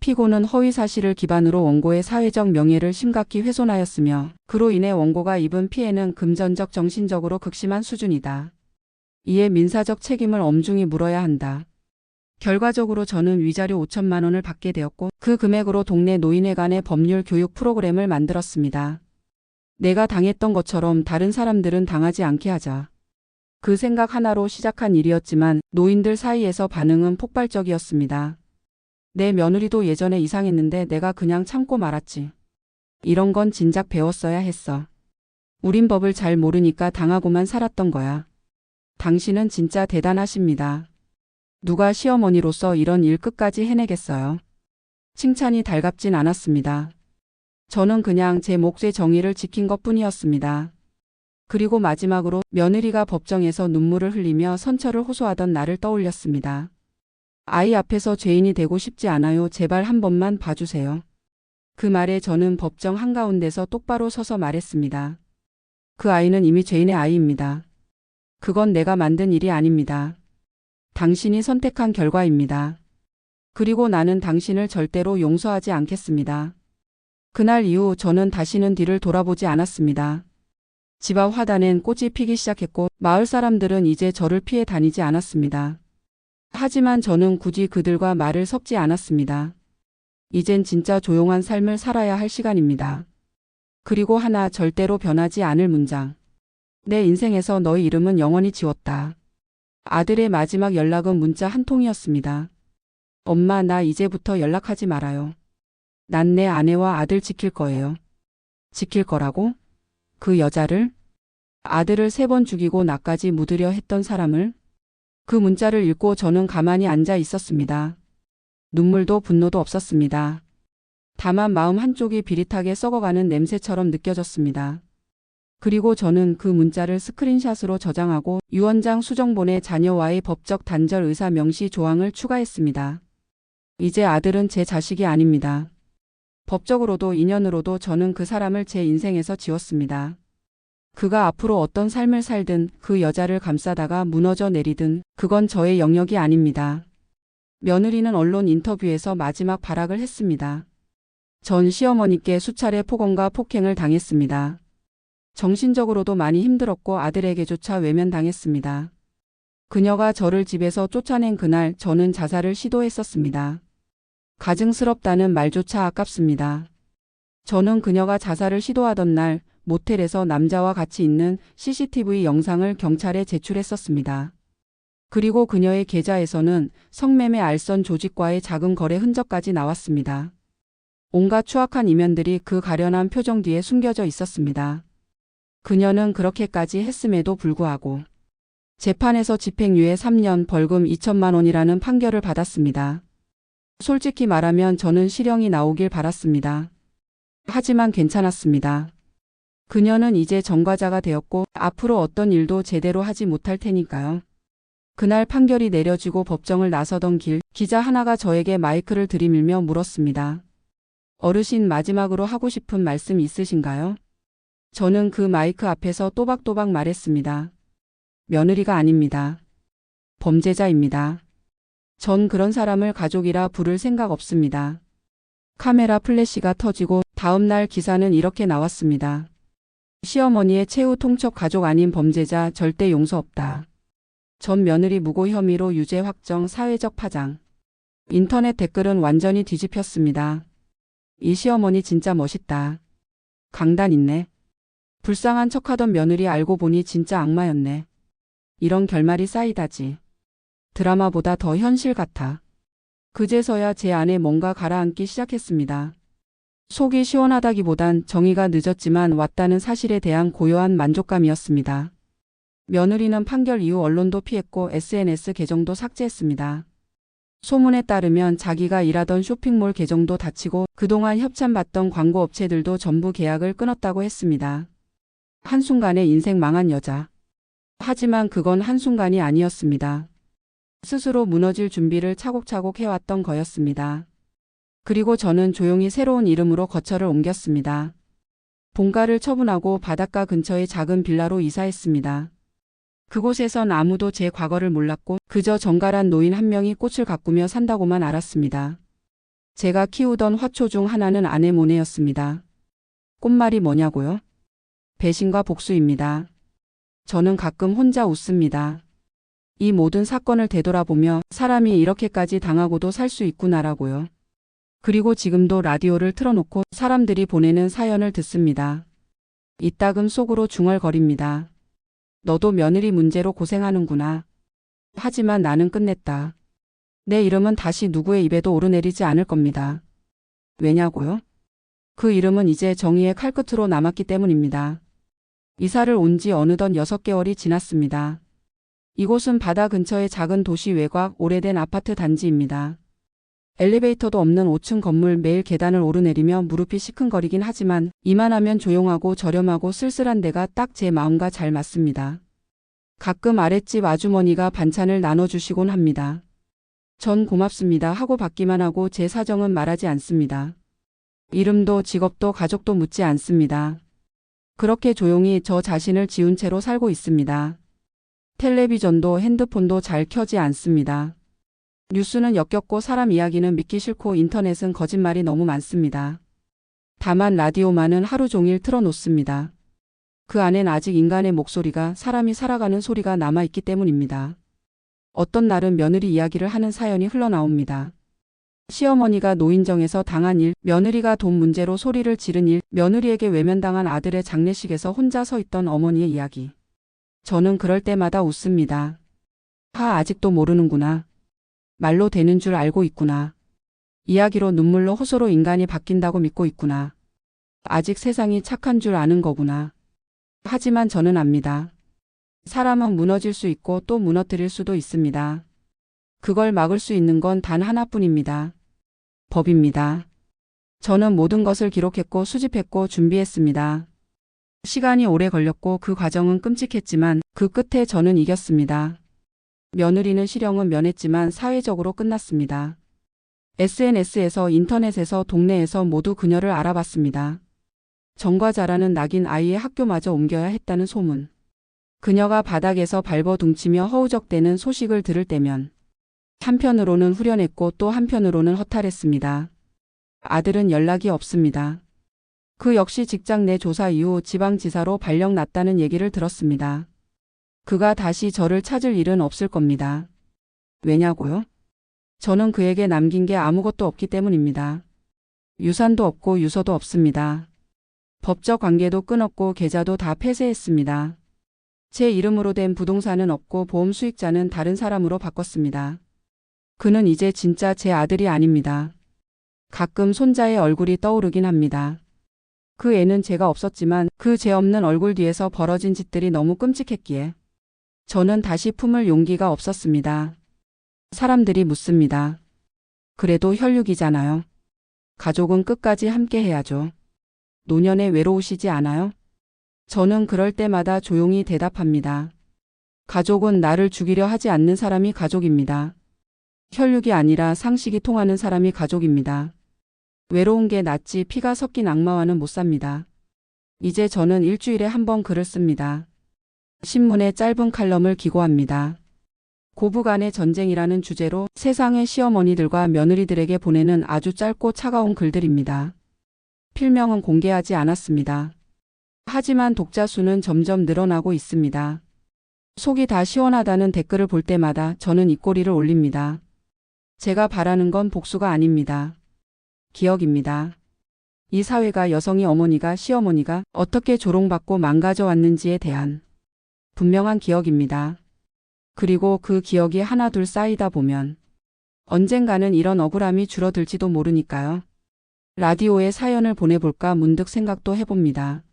피고는 허위 사실을 기반으로 원고의 사회적 명예를 심각히 훼손하였으며 그로 인해 원고가 입은 피해는 금전적 정신적으로 극심한 수준이다. 이에 민사적 책임을 엄중히 물어야 한다. 결과적으로 저는 위자료 5천만 원을 받게 되었고 그 금액으로 동네 노인회관의 법률 교육 프로그램을 만들었습니다. 내가 당했던 것처럼 다른 사람들은 당하지 않게 하자. 그 생각 하나로 시작한 일이었지만 노인들 사이에서 반응은 폭발적이었습니다. 내 며느리도 예전에 이상했는데 내가 그냥 참고 말았지. 이런 건 진작 배웠어야 했어. 우린 법을 잘 모르니까 당하고만 살았던 거야. 당신은 진짜 대단하십니다. 누가 시어머니로서 이런 일 끝까지 해내겠어요. 칭찬이 달갑진 않았습니다. 저는 그냥 제 몫의 정의를 지킨 것뿐이었습니다. 그리고 마지막으로 며느리가 법정에서 눈물을 흘리며 선처를 호소하던 나를 떠올렸습니다. 아이 앞에서 죄인이 되고 싶지 않아요. 제발 한 번만 봐주세요. 그 말에 저는 법정 한가운데서 똑바로 서서 말했습니다. 그 아이는 이미 죄인의 아이입니다. 그건 내가 만든 일이 아닙니다. 당신이 선택한 결과입니다. 그리고 나는 당신을 절대로 용서하지 않겠습니다. 그날 이후 저는 다시는 뒤를 돌아보지 않았습니다. 집 앞 화단엔 꽃이 피기 시작했고 마을 사람들은 이제 저를 피해 다니지 않았습니다. 하지만 저는 굳이 그들과 말을 섞지 않았습니다. 이젠 진짜 조용한 삶을 살아야 할 시간입니다. 그리고 하나 절대로 변하지 않을 문장. 내 인생에서 너의 이름은 영원히 지웠다. 아들의 마지막 연락은 문자 한 통이었습니다. 엄마 나 이제부터 연락하지 말아요. 난 내 아내와 아들 지킬 거예요. 지킬 거라고? 그 여자를? 아들을 3번 죽이고 나까지 묻으려 했던 사람을? 그 문자를 읽고 저는 가만히 앉아 있었습니다. 눈물도 분노도 없었습니다. 다만 마음 한쪽이 비릿하게 썩어가는 냄새처럼 느껴졌습니다. 그리고 저는 그 문자를 스크린샷으로 저장하고 유언장 수정본에 자녀와의 법적 단절 의사 명시 조항을 추가했습니다. 이제 아들은 제 자식이 아닙니다. 법적으로도 인연으로도 저는 그 사람을 제 인생에서 지웠습니다. 그가 앞으로 어떤 삶을 살든 그 여자를 감싸다가 무너져 내리든 그건 저의 영역이 아닙니다. 며느리는 언론 인터뷰에서 마지막 발악을 했습니다. 전 시어머니께 수차례 폭언과 폭행을 당했습니다. 정신적으로도 많이 힘들었고 아들에게조차 외면당했습니다. 그녀가 저를 집에서 쫓아낸 그날 저는 자살을 시도했었습니다. 가증스럽다는 말조차 아깝습니다. 저는 그녀가 자살을 시도하던 날 모텔에서 남자와 같이 있는 CCTV 영상을 경찰에 제출했었습니다. 그리고 그녀의 계좌에서는 성매매 알선 조직과의 자금 거래 흔적까지 나왔습니다. 온갖 추악한 이면들이 그 가련한 표정 뒤에 숨겨져 있었습니다. 그녀는 그렇게까지 했음에도 불구하고 재판에서 집행유예 3년 벌금 2천만 원이라는 판결을 받았습니다. 솔직히 말하면 저는 실형이 나오길 바랐습니다. 하지만 괜찮았습니다. 그녀는 이제 전과자가 되었고 앞으로 어떤 일도 제대로 하지 못할 테니까요. 그날 판결이 내려지고 법정을 나서던 길 기자 하나가 저에게 마이크를 들이밀며 물었습니다. 어르신 마지막으로 하고 싶은 말씀 있으신가요? 저는 그 마이크 앞에서 또박또박 말했습니다. 며느리가 아닙니다. 범죄자입니다. 전 그런 사람을 가족이라 부를 생각 없습니다. 카메라 플래시가 터지고 다음 날 기사는 이렇게 나왔습니다. 시어머니의 최후 통첩 가족 아닌 범죄자 절대 용서 없다. 전 며느리 무고 혐의로 유죄 확정 사회적 파장. 인터넷 댓글은 완전히 뒤집혔습니다. 이 시어머니 진짜 멋있다. 강단 있네. 불쌍한 척하던 며느리 알고 보니 진짜 악마였네. 이런 결말이 쌓이다지. 드라마보다 더 현실 같아. 그제서야 제 안에 뭔가 가라앉기 시작했습니다. 속이 시원하다기보단 정의가 늦었지만 왔다는 사실에 대한 고요한 만족감이었습니다. 며느리는 판결 이후 언론도 피했고 SNS 계정도 삭제했습니다. 소문에 따르면 자기가 일하던 쇼핑몰 계정도 닫히고 그동안 협찬받던 광고 업체들도 전부 계약을 끊었다고 했습니다. 한순간에 인생 망한 여자. 하지만 그건 한순간이 아니었습니다. 스스로 무너질 준비를 차곡차곡 해왔던 거였습니다. 그리고 저는 조용히 새로운 이름으로 거처를 옮겼습니다. 본가를 처분하고 바닷가 근처의 작은 빌라로 이사했습니다. 그곳에선 아무도 제 과거를 몰랐고 그저 정갈한 노인 한 명이 꽃을 가꾸며 산다고만 알았습니다. 제가 키우던 화초 중 하나는 아네모네였습니다. 꽃말이 뭐냐고요? 배신과 복수입니다. 저는 가끔 혼자 웃습니다. 이 모든 사건을 되돌아보며 사람이 이렇게까지 당하고도 살 수 있구나라고요. 그리고 지금도 라디오를 틀어놓고 사람들이 보내는 사연을 듣습니다. 이따금 속으로 중얼거립니다. 너도 며느리 문제로 고생하는구나. 하지만 나는 끝냈다. 내 이름은 다시 누구의 입에도 오르내리지 않을 겁니다. 왜냐고요? 그 이름은 이제 정의의 칼끝으로 남았기 때문입니다. 이사를 온 지 어느덧 6개월이 지났습니다. 이곳은 바다 근처의 작은 도시 외곽 오래된 아파트 단지입니다. 엘리베이터도 없는 5층 건물 매일 계단을 오르내리며 무릎이 시큰거리긴 하지만 이만하면 조용하고 저렴하고 쓸쓸한 데가 딱 제 마음과 잘 맞습니다. 가끔 아랫집 아주머니가 반찬을 나눠주시곤 합니다. 전 고맙습니다 하고 받기만 하고 제 사정은 말하지 않습니다. 이름도 직업도 가족도 묻지 않습니다. 그렇게 조용히 저 자신을 지운 채로 살고 있습니다. 텔레비전도 핸드폰도 잘 켜지 않습니다. 뉴스는 역겹고 사람 이야기는 믿기 싫고 인터넷은 거짓말이 너무 많습니다. 다만 라디오만은 하루 종일 틀어놓습니다. 그 안엔 아직 인간의 목소리가 사람이 살아가는 소리가 남아있기 때문입니다. 어떤 날은 며느리 이야기를 하는 사연이 흘러나옵니다. 시어머니가 노인정에서 당한 일, 며느리가 돈 문제로 소리를 지른 일, 며느리에게 외면당한 아들의 장례식에서 혼자 서 있던 어머니의 이야기. 저는 그럴 때마다 웃습니다. 아직도 모르는구나. 말로 되는 줄 알고 있구나. 이야기로 눈물로 호소로 인간이 바뀐다고 믿고 있구나. 아직 세상이 착한 줄 아는 거구나. 하지만 저는 압니다. 사람은 무너질 수 있고 또 무너뜨릴 수도 있습니다. 그걸 막을 수 있는 건 단 하나뿐입니다. 법입니다. 저는 모든 것을 기록했고 수집했고 준비했습니다. 시간이 오래 걸렸고 그 과정은 끔찍했지만 그 끝에 저는 이겼습니다. 며느리는 실형은 면했지만 사회적으로 끝났습니다. SNS에서 인터넷에서 동네에서 모두 그녀를 알아봤습니다. 정과자라는 낙인 아이의 학교마저 옮겨야 했다는 소문. 그녀가 바닥에서 발버둥치며 허우적대는 소식을 들을 때면 한편으로는 후련했고 또 한편으로는 허탈했습니다. 아들은 연락이 없습니다. 그 역시 직장 내 조사 이후 지방지사로 발령 났다는 얘기를 들었습니다. 그가 다시 저를 찾을 일은 없을 겁니다. 왜냐고요? 저는 그에게 남긴 게 아무것도 없기 때문입니다. 유산도 없고 유서도 없습니다. 법적 관계도 끊었고 계좌도 다 폐쇄했습니다. 제 이름으로 된 부동산은 없고 보험 수익자는 다른 사람으로 바꿨습니다. 그는 이제 진짜 제 아들이 아닙니다. 가끔 손자의 얼굴이 떠오르긴 합니다. 그 애는 제가 없었지만 그 죄 없는 얼굴 뒤에서 벌어진 짓들이 너무 끔찍했기에 저는 다시 품을 용기가 없었습니다. 사람들이 묻습니다. 그래도 혈육이잖아요. 가족은 끝까지 함께 해야죠. 노년에 외로우시지 않아요? 저는 그럴 때마다 조용히 대답합니다. 가족은 나를 죽이려 하지 않는 사람이 가족입니다. 혈육이 아니라 상식이 통하는 사람이 가족입니다. 외로운 게 낫지 피가 섞인 악마와는 못 삽니다. 이제 저는 일주일에 한 번 글을 씁니다. 신문에 짧은 칼럼을 기고합니다. 고부간의 전쟁이라는 주제로 세상의 시어머니들과 며느리들에게 보내는 아주 짧고 차가운 글들입니다. 필명은 공개하지 않았습니다. 하지만 독자 수는 점점 늘어나고 있습니다. 속이 다 시원하다는 댓글을 볼 때마다 저는 입꼬리를 올립니다. 제가 바라는 건 복수가 아닙니다. 기억입니다. 이 사회가 여성이 어머니가 시어머니가 어떻게 조롱받고 망가져 왔는지에 대한 분명한 기억입니다. 그리고 그 기억이 하나둘 쌓이다 보면 언젠가는 이런 억울함이 줄어들지도 모르니까요. 라디오에 사연을 보내볼까 문득 생각도 해봅니다.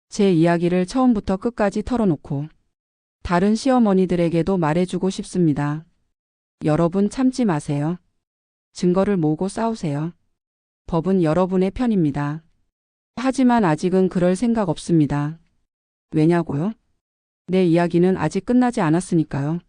제 이야기를 처음부터 끝까지 털어놓고 다른 시어머니들에게도 말해주고 싶습니다. 여러분 참지 마세요. 증거를 모으고 싸우세요. 법은 여러분의 편입니다. 하지만 아직은 그럴 생각 없습니다. 왜냐고요? 내 이야기는 아직 끝나지 않았으니까요.